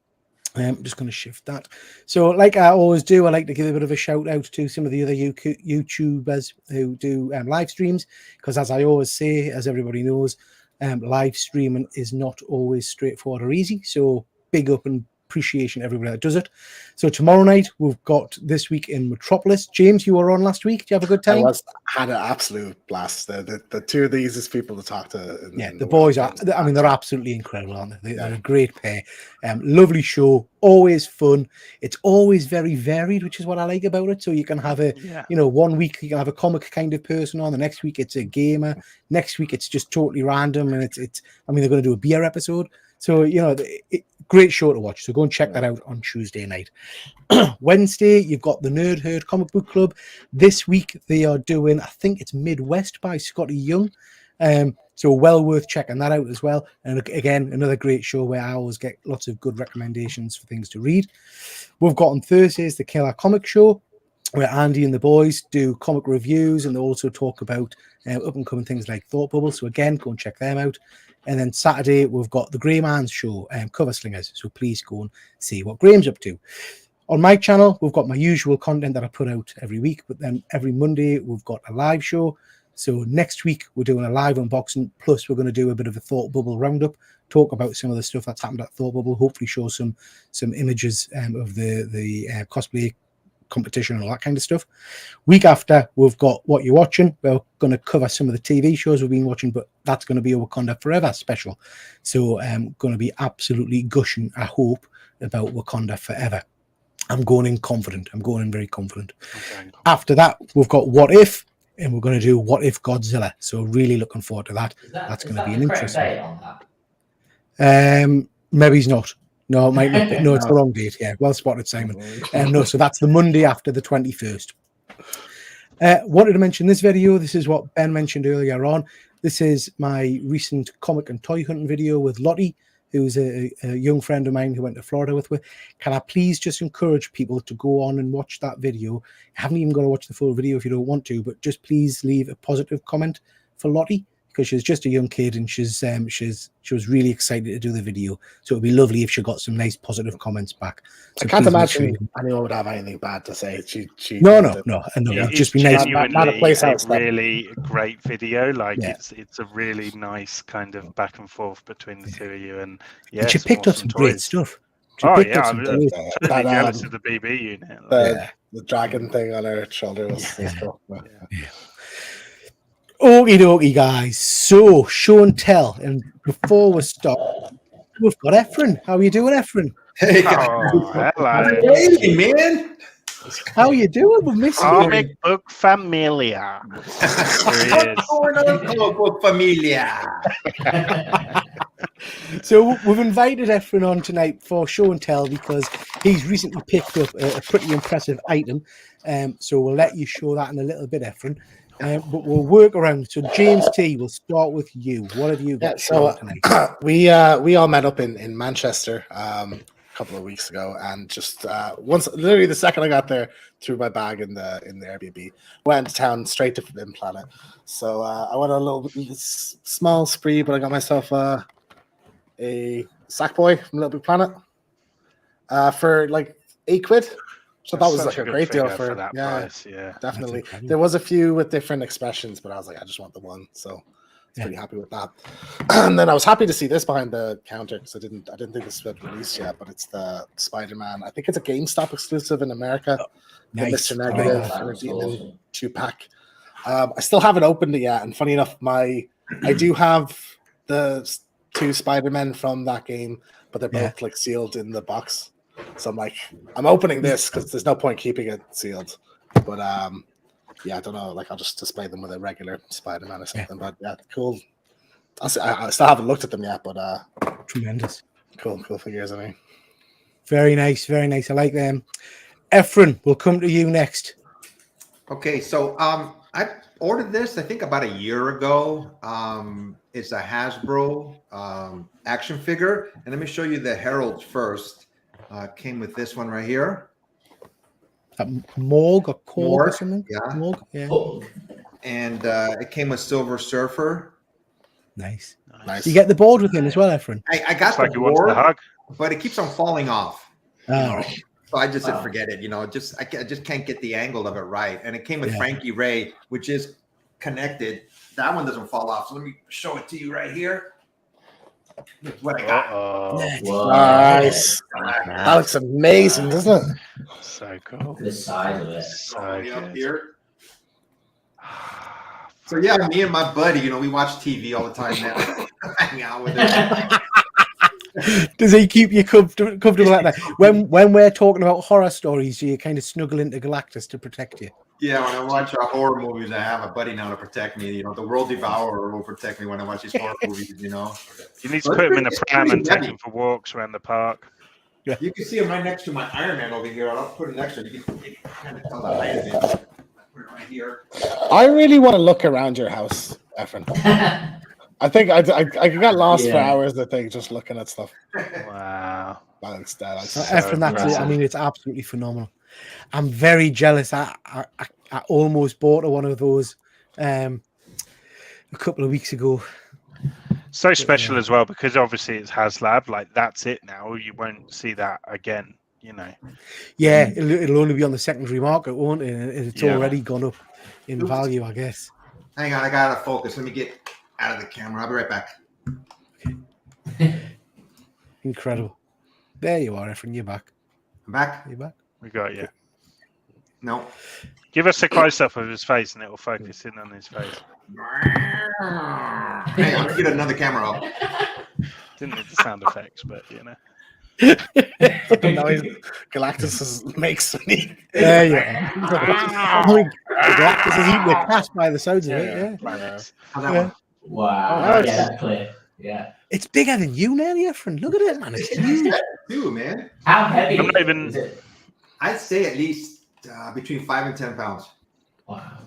I'm just going to shift that. So like I always do, I like to give a bit of a shout out to some of the other YouTubers who do live streams, because as I always say, as everybody knows, live streaming is not always straightforward or easy. So big up and appreciation everybody that does it. So tomorrow night we've got This Week in Metropolis. James, you were on last week. Did you have a good time? Had an absolute blast. The two of the easiest people to talk to. The boys are. I mean, they're absolutely incredible, aren't they? They're a great pair. Lovely show. Always fun. It's always very varied, which is what I like about it. So you can have 1 week you can have a comic kind of person on. The next week it's a gamer. Next week it's just totally random, and it's. I mean, they're going to do a beer episode. So great show to watch. So go and check that out on Tuesday night. Wednesday, you've got the Nerd Herd Comic Book Club. This week they are doing, I think it's Midwest by Scotty Young. So well worth checking that out as well. And again, another great show where I always get lots of good recommendations for things to read. We've got on Thursdays the Killer Comic Show, where Andy and the boys do comic reviews, and they also talk about up and coming things like Thought Bubble. So again, go and check them out. And then Saturday, we've got the Grey Man's Show, Cover Slingers. So please go and see what Graham's up to. On my channel, we've got my usual content that I put out every week. But then every Monday, we've got a live show. So next week, we're doing a live unboxing. Plus, we're going to do a bit of a Thought Bubble roundup, talk about some of the stuff that's happened at Thought Bubble, hopefully show some images of the cosplay competition and all that kind of stuff. Week after, we've got What You're Watching. We're going to cover some of the TV shows we've been watching, but that's going to be a Wakanda Forever special. So I'm going to be absolutely gushing, I hope, about Wakanda Forever. I'm going in confident. I'm going in very confident. After that, we've got What If, and we're going to do What If Godzilla. So really looking forward to that. That's going to be an interesting date on that? Maybe he's not. No, it might not be. No, it's the wrong date. Yeah, well spotted, Simon. No, so that's the Monday after the 21st. Wanted to mention this video. This is what Ben mentioned earlier on. This is my recent comic and toy hunting video with Lottie, who's a young friend of mine who went to Florida with me. Can I please just encourage people to go on and watch that video? You haven't even got to watch the full video if you don't want to, but just please leave a positive comment for Lottie, because she's just a young kid and she was really excited to do the video. So it would be lovely if she got some nice positive comments back. So I can't imagine anyone would have anything bad to say. No. It'd just be nice. Not a playhouse. Really great video. It's a really nice kind of back and forth between the two of you, and she picked up some great stuff. I'm totally jealous of the BB unit. The dragon thing on her shoulder was cool. Yeah. Okie dokie, guys. So, show and tell. And before we start, we've got Efren. How are you doing, Efren? Hey, hello. Hey, man. How are you doing? We're missing you. Comic Book Familia. What's going on, Comic Book Familia? So, we've invited Efren on tonight for show and tell because he's recently picked up a pretty impressive item. So, we'll let you show that in a little bit, Efren. But we'll work around. So James T, we'll start with you. What have you got? So we all met up in Manchester couple of weeks ago, and just literally the second I got there, threw my bag in the Airbnb, went to town straight to Forbidden Planet. So I went on a little small spree, but I got myself a Sackboy from Little Big Planet for like £8. So that was like a great deal for that price. Yeah, definitely. There was a few with different expressions, but I was like, I just want the one. So pretty happy with that. And then I was happy to see this behind the counter because I didn't think this was released yet, but it's the Spider-Man. I think it's a GameStop exclusive in America. Nice. Mr. Negative awesome. 2-pack. I still haven't opened it yet, and funny enough, I do have the 2 Spider-Men from that game, but they're both like sealed in the box. So I'm like, I'm opening this because there's no point keeping it sealed. But I don't know. Like, I'll just display them with a regular Spider-Man or something. But yeah, cool. I still haven't looked at them yet, but tremendous. Cool figures. I mean, very nice, very nice. I like them. Ephron, we'll come to you next. Okay, so I ordered this I think about a year ago. It's a Hasbro action figure, and let me show you the Heralds first. Came with this one right here. Morg or Korg or something? Yeah. Morg, yeah. And it came with Silver Surfer. Nice. You get the board with him as well, Ephron? I got the board, but it keeps on falling off. So I just said, forget it. I just can't get the angle of it right. And it came with Frankie Ray, which is connected. That one doesn't fall off. So let me show it to you right here. That's what I got. Nice. That looks amazing, doesn't it? So cool. The size of it. So up here. So yeah, me and my buddy, we watch TV all the time now. Hang out with it. Does he keep you comfortable like that? When we're talking about horror stories, do you kind of snuggle into Galactus to protect you? Yeah, when I watch horror movies, I have a buddy now to protect me. The World Devourer will protect me when I watch these horror movies. You need to put him in a pram and take him for walks around the park. Yeah. You can see him right next to my Iron Man over here. I'll put it next to him. You can kind of tell the height of it. Put it right here. I really want to look around your house, Ephron. I think I got lost for hours. I think just looking at stuff. Wow, that's Ephron, that's it. I mean, it's absolutely phenomenal. I'm very jealous. I almost bought one of those a couple of weeks ago. So special as well because obviously it's HasLab. Like that's it now. You won't see that again. Yeah, it'll only be on the secondary market, won't it? It's already gone up in value, I guess. Hang on, I gotta focus. Let me get out of the camera. I'll be right back. Okay. Incredible. There you are, Ephron. You're back. I'm back. You're back. We got you. No. Give us a close up of his face, and it will focus in on his face. Hey, I'm gonna get another camera up. Didn't need the sound effects, but the noise Galactus makes me. Yeah. Galactus is eating a cat by the sounds of it. Yeah. Wow. That's clear. Yeah. It's bigger than you, nearly, Ephron. Look at it, man. It's huge. Too, man. How heavy is it? I'd say at least between 5 and 10 pounds. Wow.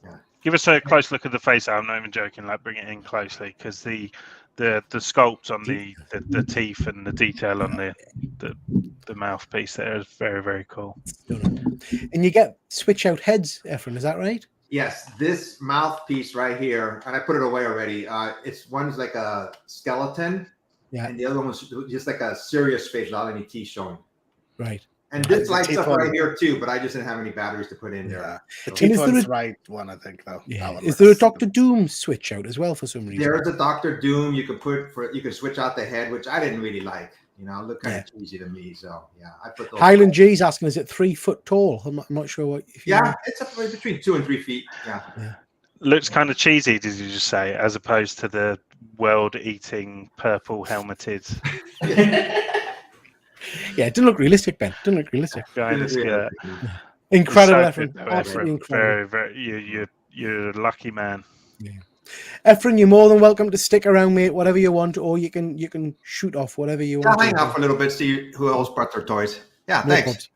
Yeah. Give us a close look at the face. I'm not even joking. Like, bring it in closely because the sculpt on the teeth and the detail on the mouthpiece there is very, very cool. And you get switch out heads, Ephron. Is that right? Yes, this mouthpiece right here, and I put it away already. One's like a skeleton, and the other one was just like a serious face without any teeth showing. Right. And this lights up right here too, but I just didn't have any batteries to put in there. The teeth one's right one, I think, though. Yeah. Is there a Dr. Doom switch out as well for some reason? There's a Dr. Doom you can switch out the head, which I didn't really like. It looked kind of cheesy to me. So yeah, I put those. Highland G's asking, is it 3 foot tall? I'm not sure what. It's up between 2 and 3 feet. Yeah. Looks kind of cheesy, did you just say, as opposed to the world-eating purple helmeted. Yeah, it didn't look realistic, Ben. Didn't look realistic. Incredible, Ephron. Absolutely incredible. Very, very. You're a lucky man. Yeah. Ephron, you're more than welcome to stick around, mate. Whatever you want, or you can shoot off whatever you want. I'll hang out for a little bit, see who else brought their toys. Yeah, no thanks.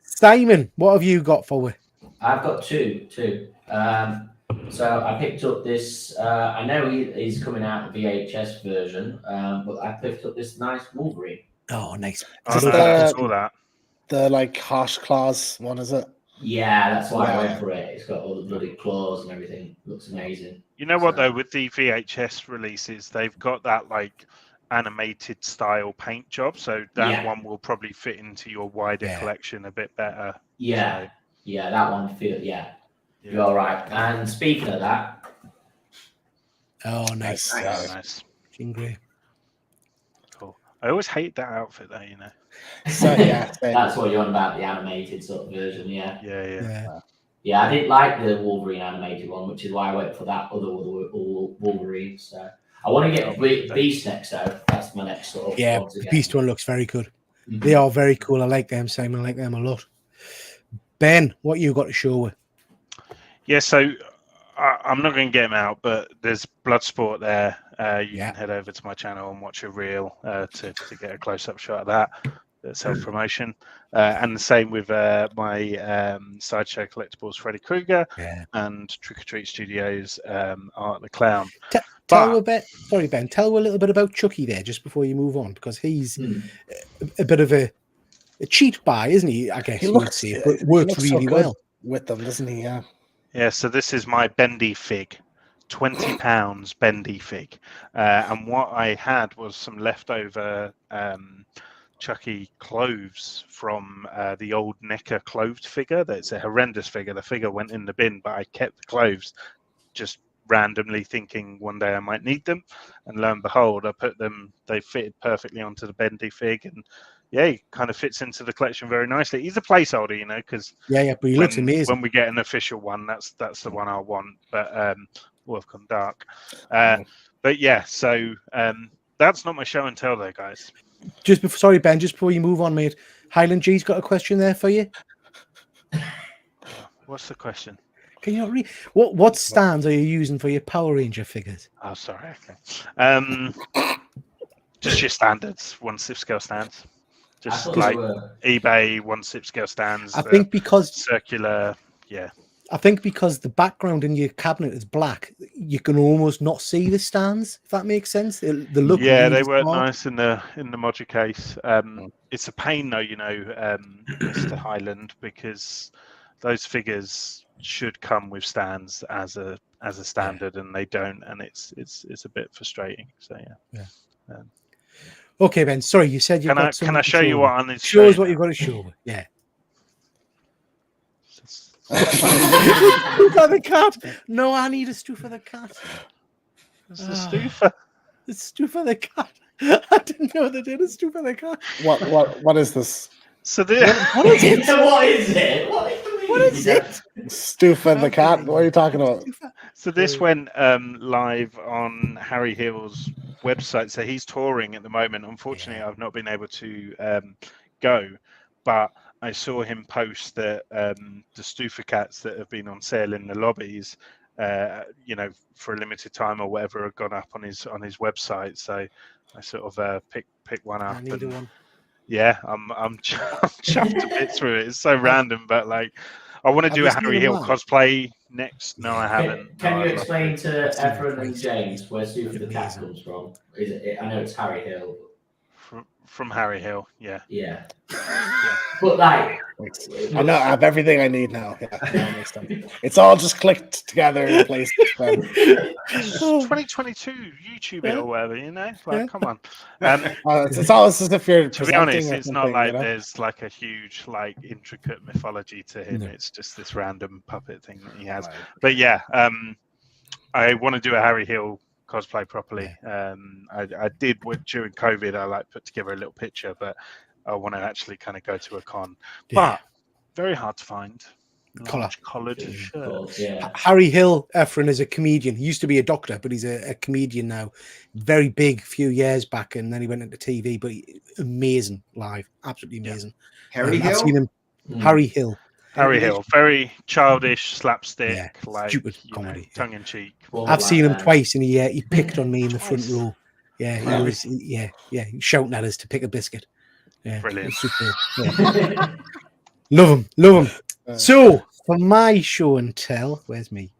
Simon, what have you got for me? I've got two. So I picked up this. I know he's coming out the VHS version, but I picked up this nice Wolverine. Oh, nice. I saw that. The like harsh claws one, is it? Yeah, that's why I went for it. It's got all the bloody claws and everything. It looks amazing. You know what though, with the VHS releases, they've got that like animated style paint job, so that one will probably fit into your wider collection a bit better. Yeah, that one feels. Yeah, you're all right. And speaking of that, nice. Nice. Jean Grey. Cool. I always hate that outfit though, you know. So yeah, that's what you're on about, the animated sort of version. Yeah. I didn't like the Wolverine animated one, which is why I went for that other Wolverine. So I want to get Beast next, though. That's my next sort of. Yeah, the Beast one looks very good. Mm-hmm. They are very cool. I like them, Simon. I like them a lot. Ben, what you got to show with? Yeah, so I'm not going to get them out, but there's Bloodsport there. You can head over to my channel and watch a reel to get a close-up shot of that. Self-promotion. And the same with my Sideshow Collectibles Freddy Krueger and Trick or Treat Studios Art the Clown. Tell a little bit about Chucky there just before you move on, because he's a bit of a cheat buy, isn't he? I guess but works really well with them, doesn't he? Yeah, so this is my bendy fig. 20 pounds bendy fig. And what I had was some leftover Chucky clothes from the old NECA clothed figure. That's a horrendous figure. The figure went in the bin, but I kept the clothes just randomly thinking one day I might need them. And lo and behold, I put them, they fitted perfectly onto the bendy fig. And yeah, he kind of fits into the collection very nicely. He's a placeholder, you know, because but he looks amazing. When we get an official one, that's the one I want. But Wolf Gone Dark. But yeah, so that's not my show and tell though, guys. Sorry, Ben, just before you move on, mate. Highland G's got a question there for you. What's the question? Can you not read? What stands are you using for your Power Ranger figures? Oh, sorry. Okay. Just your standards, 1/6 scale stands. Just like eBay 1/6 scale stands. I think because circular, yeah. I think because the background in your cabinet is black, you can almost not see the stands. If that makes sense, they look. Yeah, they work nice in the modular case. It's a pain though, you know, Mr. Highland, because those figures should come with stands as a standard, and they don't, and it's a bit frustrating. So yeah. Okay, Ben. Sorry, you said you. Can I show you what on this? Show us what you've got to show. Yeah. For the cat. No, I need a stew for the cat. It's a stew for. It's stew for the cat. I didn't know they did a stew for the cat. What is this? So what is it? What is it? Stew for the cat. What are you talking about? So this went live on Harry Hill's website. So he's touring at the moment. Unfortunately, I've not been able to go, but I saw him post that the Stufa cats that have been on sale in the lobbies, you know, for a limited time or whatever, have gone up on his website. So I sort of picked one up. One. Yeah, I'm chuffed a bit through it. It's so random, but like, I want to do a Harry Hill cosplay next. No, I haven't. Can you explain to Efren and James where Stufa the cat comes from? Is it? I know it's Harry Hill. From Harry Hill, yeah. But like, I know I have everything I need now. Yeah, it's all just clicked together in place. 2022 YouTube it or whatever, you know. Like, come on. It's almost as if you're. To be honest, it's not like there's like a huge, like, intricate mythology to him. No. It's just this random puppet thing that he has. Right. But yeah, I want to do a Harry Hill cosplay properly. I did during COVID. I like put together a little picture, but I want to actually kind of go to a con. But very hard to find. Collared shirts. Harry Hill, Efren, is a comedian. He used to be a doctor, but he's a comedian now. Very big, few years back, and then he went into TV. But amazing live, absolutely amazing. Harry Hill. I've seen him. Harry Hill. Harry Hill, very childish, slapstick, like stupid comedy, tongue in cheek. I've seen him twice, and he picked on me in the front row. Yeah, he was, shouting at us to pick a biscuit. Yeah, brilliant. Super, love him. So for my show and tell, where's me?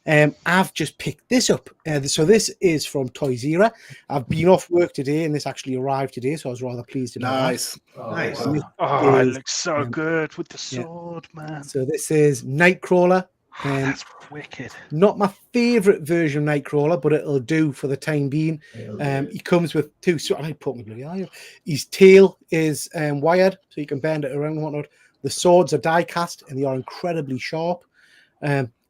I've just picked this up. So this is from Toys Era. I've been off work today, and this actually arrived today, so I was rather pleased about Nice. that. Nice. Wow. Oh, it looks so good with the sword, man. So this is Nightcrawler. That's wicked. Not my favorite version of Nightcrawler, but it'll do for the time being. He comes with two. So I put my bloody eye up. His tail is wired, so you can bend it around and whatnot. The swords are die cast, and they are incredibly sharp.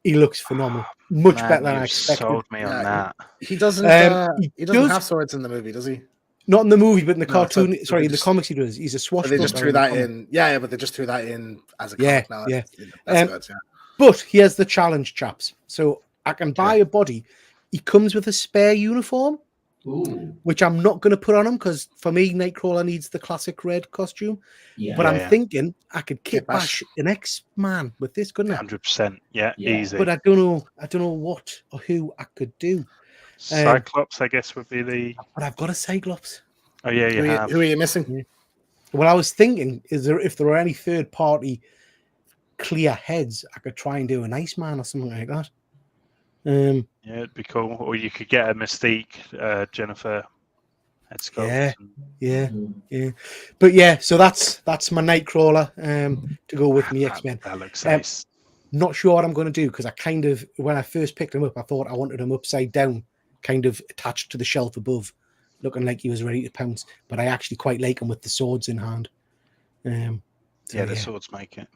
He looks phenomenal, much better than I expected. Sold me on that. He doesn't. He doesn't have swords in the movie, does he? Not in the movie, but in the No, cartoon. so sorry, in the just- comics he does. He's a swashbuckler. They just threw that in. Yeah, but they just threw that in as a comic now. Yeah. That's good, yeah. But here's the challenge, chaps. So I can buy a body. He comes with a spare uniform, Ooh. which I'm not going to put on him because for me, Nightcrawler needs the classic red costume. Yeah. But I'm Yeah. thinking I could kit Kit bash. bash an X-Man with this, couldn't I? 100%. Yeah, Yeah. easy. But I don't know what or who I could do. Cyclops, I guess, would be the. But I've got a Cyclops. Oh, yeah, you have. Who are you missing? Well, I was thinking, if there were any third-party clear heads, I could try and do an Iceman or something like that. Yeah, it'd be cool. Or you could get a Mystique, Jennifer head sculpt. Yeah. Mm. But yeah, so that's my Nightcrawler to go with me X-Men. That looks nice. Not sure what I'm going to do because I kind of, when I first picked him up, I thought I wanted him upside down, kind of attached to the shelf above, looking like he was ready to pounce. But I actually quite like him with the swords in hand. So, Yeah, the swords make it.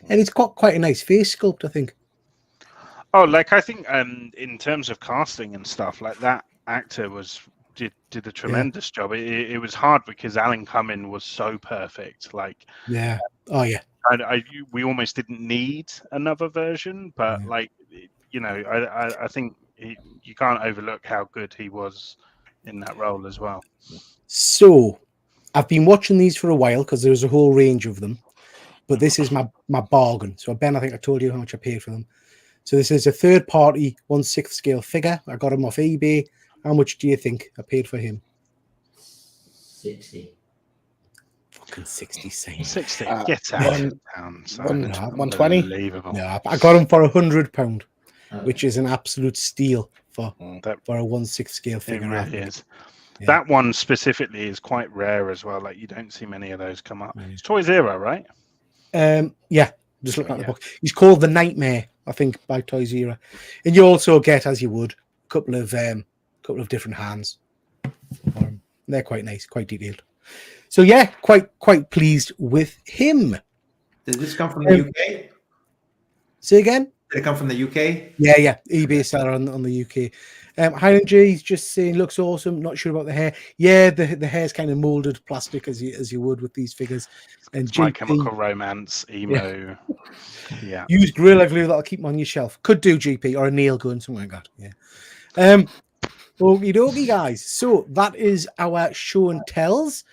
And it's got quite a nice face sculpt, I think. Oh, like I think in terms of casting and stuff, like that actor did a tremendous job. It was hard because Alan Cumming was so perfect. Like, Yeah. Oh yeah. we almost didn't need another version, but like, you know, I think you can't overlook how good he was in that role as well. So I've been watching these for a while because there's a whole range of them, but this is my bargain. So Ben, I think I told you how much I paid for them. So this is a third party 1/6 scale figure. I got him off eBay. How much do you think I paid for him? 60. Fucking 60 cents. 60. Uh, Get out of town. son. 120? Unbelievable. Yeah, I got him for £100, Okay. which is an absolute steal for That a 1/6 scale it figure. really is. Yeah. That one specifically is quite rare as well. Like you don't see many of those come up. Mm. It's Toy Zero, right? Yeah, just looking at the Yeah. book. He's called The Nightmare, I think, by Toys Era. And you also get, as you would, a couple of different hands. They're quite nice, quite detailed. So yeah, quite pleased with him. Did this come from the UK? Say again? Did it come from the UK? Yeah. eBay seller on the UK. Highland J is just saying looks awesome. Not sure about the hair. Yeah, the hair's kind of molded plastic as you would with these figures. And It's My GP, Chemical Romance, emo. Yeah. use Gorilla Glue that'll keep them on your shelf. Could do GP or a nail gun, something like that. Yeah. Okie dokie, guys. So that is our show and tells.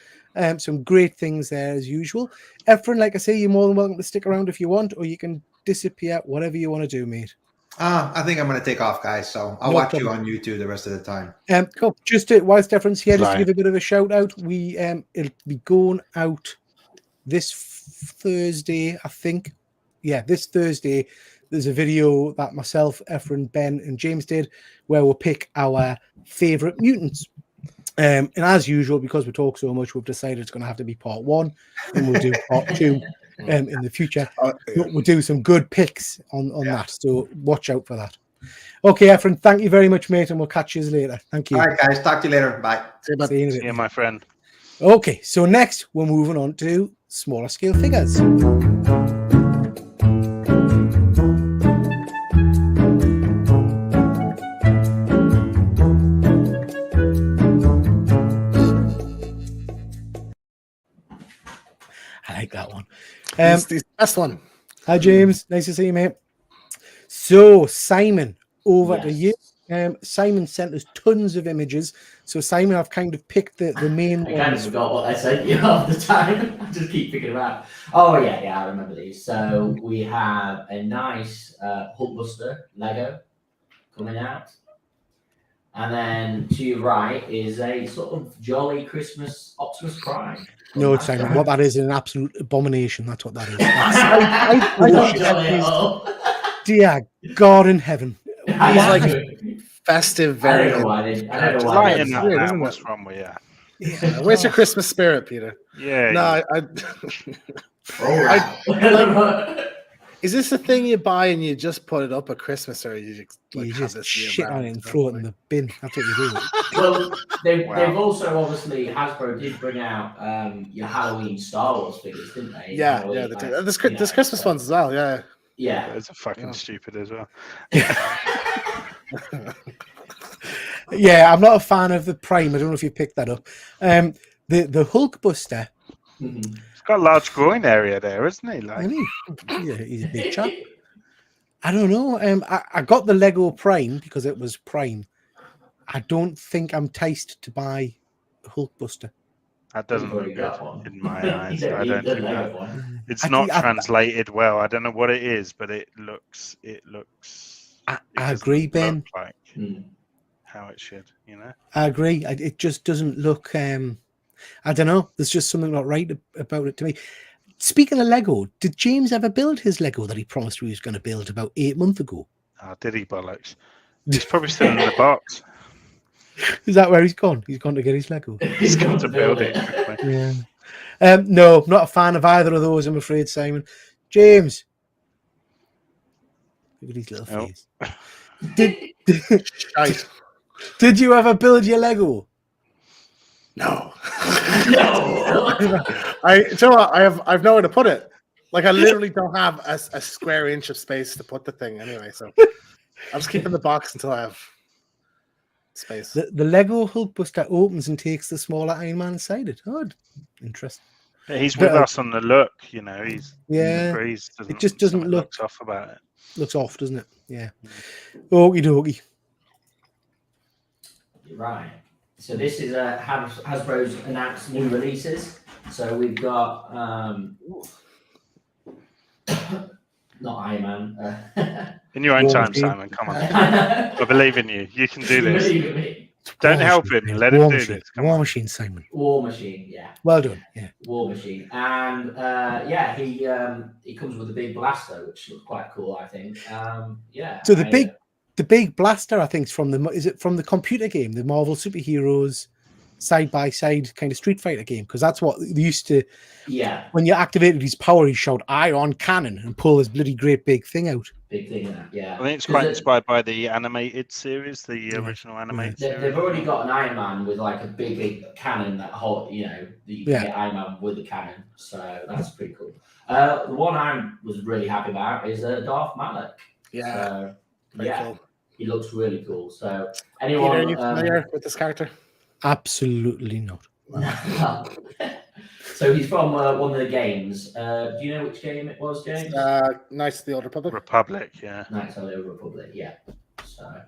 Some great things there as usual. Efren, like I say, you're more than welcome to stick around if you want, or you can disappear, whatever you want to do, mate. I think I'm going to take off, guys. So I'll No watch problem. you on YouTube the rest of the time. Cool. Just to, whilst Efren's here, just to Right. give a bit of a shout out, it'll be going out this Thursday, I think. Yeah, this Thursday. There's a video that myself, Efren, Ben, and James did where we'll pick our favorite mutants. And as usual, because we talk so much, we've decided it's going to have to be part 1, and we'll do part 2 in the future. We'll do some good picks on that, so watch out for that. Okay, Efren, thank you very much, mate, and we'll catch you later. Thank you. All right, guys. Talk to you later. Bye. See you in a bit. Yeah, my friend. Okay, so next we're moving on to smaller scale figures. I like that one. He's the best one. Hi, James. Nice to see you, mate. So, Simon, over to you. Simon sent us tons of images. So, Simon, I've kind of picked the main I kind of ones. forgot what I sent you half the time. I just keep picking them out. Oh, yeah, I remember these. So we have a nice Hulkbuster Lego coming out. And then to your right is a sort of jolly Christmas Optimus Prime. No, Simon, what that is an absolute abomination. That's what that is. Not jolly at all. Dear God in heaven. like festive I don't know variant. why. I don't know why. Lighten they up decided- now. isn't What's it? wrong with you? Yeah. Where's your Christmas spirit, Peter? Yeah. No, All right. is this a thing you buy and you just put it up at Christmas, or you just You have just this shit on year-round, it and you know, throw it in like- the bin. That's what you do. Well, they've Wow. also obviously Hasbro did bring out your Halloween Star Wars figures, didn't they? Yeah, Halloween, yeah. They do. like, There's you know, Christmas so- ones as well. Yeah. Yeah. Those are fucking Yeah. stupid as well. Yeah, I'm not a fan of the Prime. I don't know if you picked that up. The Hulkbuster. Mhm. He's got a large groin area there, isn't he? Like, I mean, he's a big chap. I don't know. I got the Lego Prime because it was Prime. I don't think I'm enticed to buy Hulkbuster. that doesn't You've look already good got one. in my eyes. I You don't think know that. one. It's I not think translated well. I don't know what it is, but it looks. I it doesn't agree, Ben. look like Mm. how it should. You know. I agree. It just doesn't look. I don't know. There's just something not right about it to me. Speaking of Lego, did James ever build his Lego that he promised he was going to build about 8 months ago? Oh, did he bollocks? He's probably still in the box. Is that where he's gone? He's gone to get his Lego. He's got to build it quickly. Yeah. No, not a fan of either of those, I'm afraid, Simon. James. Look at his little Oh. face. Did, Right. did you ever build your Lego? No. No. Do you know what? I've nowhere to put it. Like I literally don't have a square inch of space to put the thing anyway. So I'm just keeping the box until I have space. The Lego Hulkbuster opens and takes the smaller Iron Man inside it. Oh, interesting. He's with But, us on the look. You know, he's Yeah, agrees. it just doesn't something look- looks off about it. looks off, doesn't it? Yeah. Okie dokie. Right. So this is Hasbro's announced new releases. So we've got not Iron Man. In your own War time, Machine. Simon. Come on. I believe in you. You can do this. Believe me. Don't War help Machine, him. yeah. Let him War do Machine. this. Come War on. Machine, Simon. War Machine, yeah. Well done. Yeah. War Machine. And yeah, he comes with a big blaster, which looks quite cool, I think. Yeah. So the big blaster, I think, is from the computer game, the Marvel superheroes side by side kind of Street Fighter game, because that's what they used to. Yeah. When you activated his power, he shout "Ion Cannon" and pull this bloody great big thing out. Big thing in that, yeah. I think it's quite inspired by the animated series, the original animated series. They've already got an Iron Man with like a big cannon that hold, that you can get Iron Man with the cannon. So that's pretty cool. The one I was really happy about is Darth Malak. Yeah. So, Very yeah, cool. he looks really cool. So Peter, anyone? are you familiar with this character? Absolutely not. So he's from one of the games. Do you know which game it was, James? Knights of the Old Republic. Republic, yeah. Knights of the Old Republic, yeah. So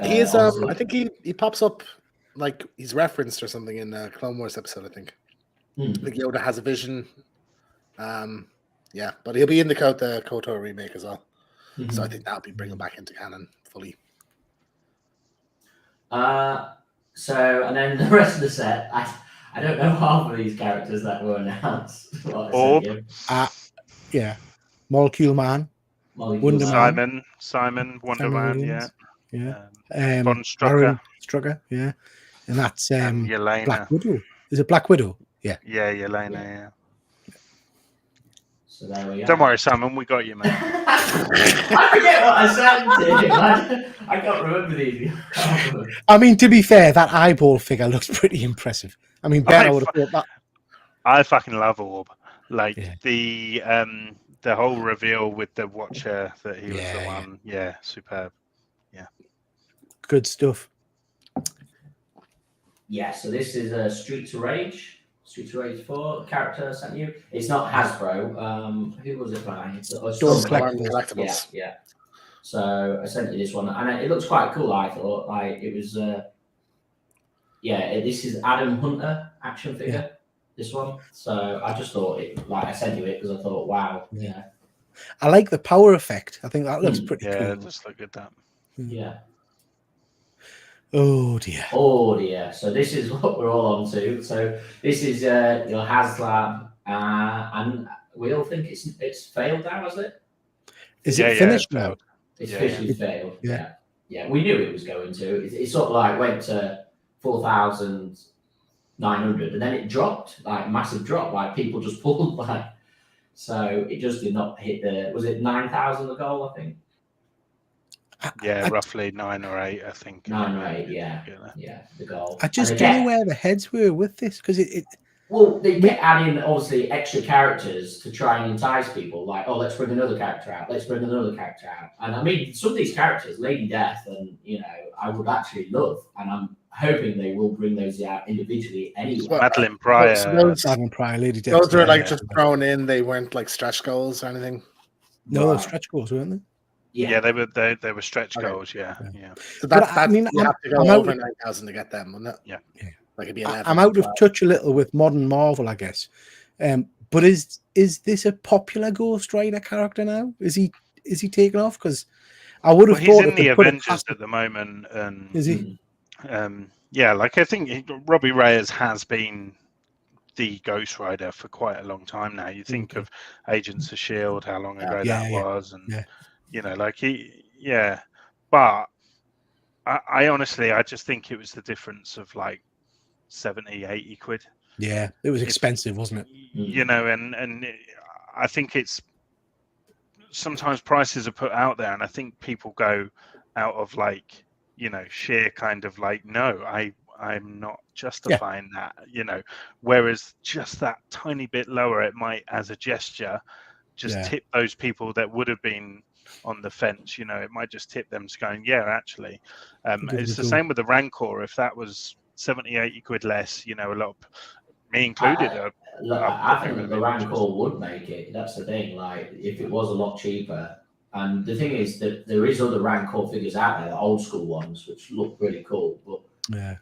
He is. obviously- I think he pops up like he's referenced or something in a Clone Wars episode. I think. Like Yoda has a vision. Yeah, but he'll be in the KOTOR remake as well. So I think that'll be bringing back into canon fully. So and then the rest of the set, I don't know half of these characters that were announced. Orb. Yeah. Molecule Man. Wonder Man. Simon, Wonder Simon Man, yeah. Williams. Yeah. Von Aaron Strucker. Strucker, yeah. And that's And Yelena. Black Widow. Is it Black Widow? Yeah. Yeah, Yelena, yeah. So there we go. Don't worry, Simon, we got you, man. I forget what I said to him. I can't remember these. I mean, to be fair, that eyeball figure looks pretty impressive. I mean, Ben, I would have thought that. I fucking love Orb. Like Yeah. the whole reveal with the Watcher that he was the Yeah. one. Yeah, superb. Good stuff. Yeah, so this is Streets of Rage. Streets of Rage 4 character I sent you. It's not Hasbro. Who was it by? Storm Collectibles. Yeah. So I sent you this one, and it looks quite cool. I thought, like it was. This is Adam Hunter action figure. Yeah. This one. So I just thought it. Like I sent you it because I thought, wow, Yeah. I like the power effect. I think that looks pretty Yeah, cool. it does look good, that. yeah. Oh dear. Oh dear. So this is what we're all on to. So this is your HasLab, and we all think it's failed now, is it? Is Yeah, it yeah, finished it's now? failed. It's Yeah, officially failed. yeah. Yeah, we knew it was going to. It sort of like went to 4,900, and then it dropped, like massive drop. Like people just pulled back. So it just did not hit was it 9,000 the goal, I think? Yeah, roughly 9 or 8, I think. 9 or 8, yeah, the goal. I just don't know where the heads were with this because well, they kept adding obviously extra characters to try and entice people. Like, oh, let's bring another character out. Let's bring another character out. And I mean, some of these characters, Lady Death, and I would actually love, and I'm hoping they will bring those out individually anyway. Madeline Pryor. Madeline Pryor, Lady Death. Those were like just thrown in. They weren't like stretch goals or anything. No, they were stretch goals, weren't they? Yeah, they were stretch goals. Yeah. So that's I mean, you have to go over 9,000 to get them, wouldn't it? Yeah. Like it'd be 11, I'm out of touch a little with modern Marvel, I guess. But is this a popular Ghost Rider character now? Is he taken off? Because I would have thought he's in the Avengers at the moment, and is he? Yeah, like I think Robbie Reyes has been the Ghost Rider for quite a long time now. You think of Agents of S.H.I.E.L.D., how long ago that was, and like but I honestly, I just think it was the difference of like 70, 80 quid. Yeah, it was expensive, wasn't it? And I think it's sometimes prices are put out there, and I think people go out of like, sheer kind of like, no, I'm not justifying that, whereas just that tiny bit lower, it might, as a gesture, just tip those people that would have been on the fence. It might just tip them to going, actually. It's the same with the Rancor. If that was 70, 80 quid less, a lot of, me included. I think that the Rancor would make it. That's the thing. Like, if it was a lot cheaper. And the thing is that there is other Rancor figures out there, the old school ones, which look really cool. But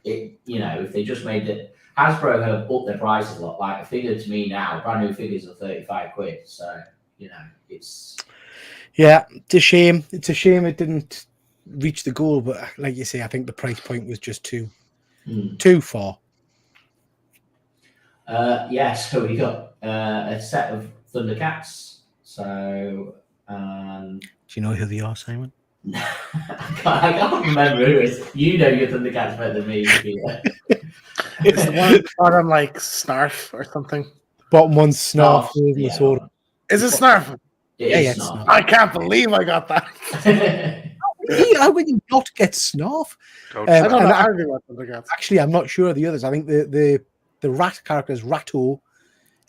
if they just made it, Hasbro have upped their prices a lot. Like a figure to me now, brand new figures are 35 quid. So it's. Yeah, it's a shame. It's a shame it didn't reach the goal, but like you say, I think the price point was just too far. So we got a set of Thundercats. So, do you know who they are, Simon? I can't remember who it is. You know your Thundercats better than me. It's the one bottom like Snarf or something. Bottom one Snarf. Is it Snarf? Yeah. I can't believe I got that. How would you not get Snarf? I don't know. Actually, I'm not sure of the others. I think the rat character is Ratto.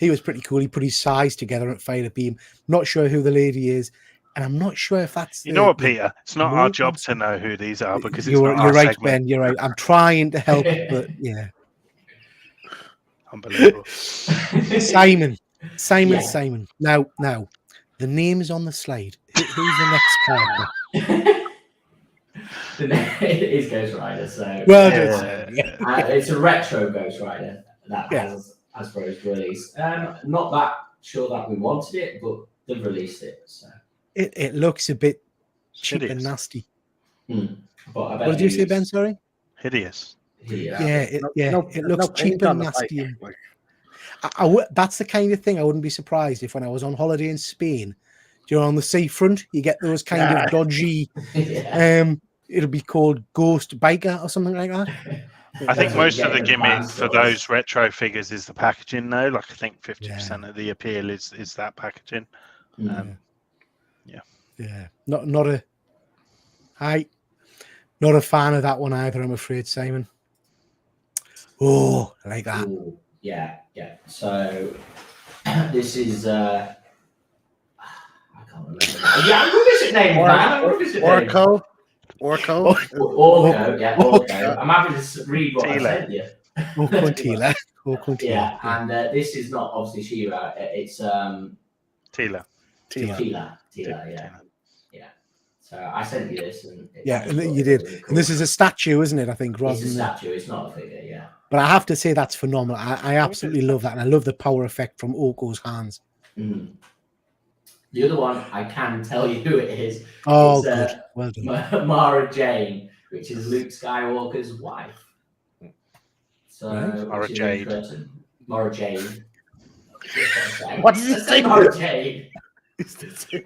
He was pretty cool. He put his size together and fired a beam. Not sure who the lady is, and I'm not sure if that's. What, Peter? It's not our job to know who these are because you're right, segment. Ben. You're right. I'm trying to help, but yeah. Unbelievable. Simon. Now, the name is on the slide. Who's the next character? It is Ghost Rider. So it's a retro Ghost Rider that has Hasbro's release. Not that sure that we wanted it, but they've released it. So it looks a bit cheap and nasty. But what did you say, Ben? Sorry. Hideous. It looks cheap and nasty. That's the kind of thing I wouldn't be surprised if when I was on holiday in Spain, on the seafront, you get those kind of dodgy. It'll be called Ghost Biker or something like that. I think most of the gimmick for those retro figures is the packaging, though. Like I think 50% of the appeal is that packaging. Not a fan of that one either. I'm afraid, Simon. Oh, I like that. Ooh, yeah. So this is I can't remember. I'm rubbish at names, man. Orko. I'm happy to read what I sent you. Orko Yeah, and this is not obviously She-Ra. It's Tila. Yeah. So I sent you this, and you did. Really cool. And this is a statue, isn't it? I think it's a statue. It's not a figure. Yeah. But I have to say that's phenomenal. I absolutely love that, and I love the power effect from Orko's hands. Mm. The other one, I can tell you who it is. Oh, good. Well done. Mara Jade, which is Luke Skywalker's wife. So Mara Jade. Mara Jade. What did you say? Mara Jade.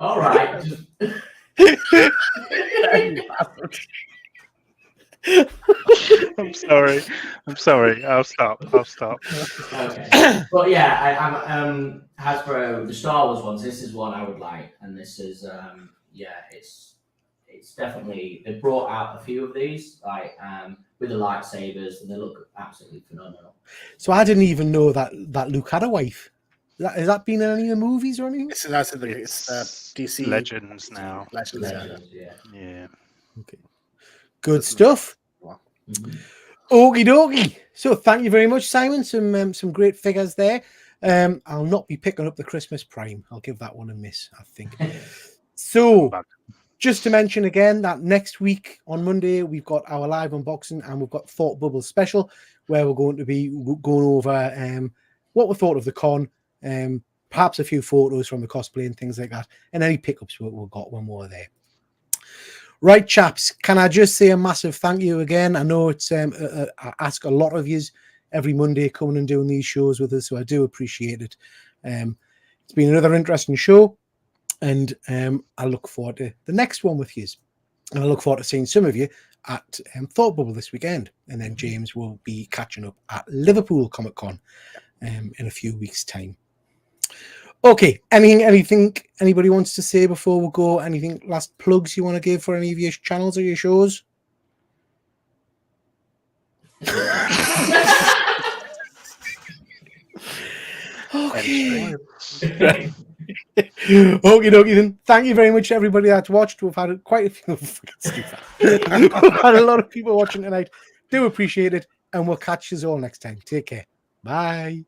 All right. I'm sorry. I'll stop. Okay. But yeah, I'm Hasbro, the Star Wars ones. This is one I would like, and this is it's definitely, they brought out a few of these with the lightsabers, and they look absolutely phenomenal. So I didn't even know that Luke had a wife. Has that been in any of the movies or anything? It's DC Legends now. Legends, yeah. Okay. Good stuff. Mm-hmm. Okie dokie. So thank you very much, Simon. Some great figures there. I'll not be picking up the Christmas Prime. I'll give that one a miss, I think. So just to mention again that next week on Monday, we've got our live unboxing and we've got Thought Bubble special where we're going to be going over what we thought of the con, perhaps a few photos from the cosplay and things like that, and any pickups we've got when we're there. Right, chaps, can I just say a massive thank you again? I know it's I ask a lot of yous every Monday coming and doing these shows with us, so I do appreciate it. It's been another interesting show, and I look forward to the next one with yous. And I look forward to seeing some of you at Thought Bubble this weekend, and then James will be catching up at Liverpool Comic Con in a few weeks' time. Okay, anything anybody wants to say before we go? Anything last plugs you want to give for any of your channels or your shows? Okay. Okie dokie then. Thank you very much, everybody that's watched. We've had quite a few. We've had a lot of people watching tonight. Do appreciate it, and we'll catch you all next time. Take care. Bye.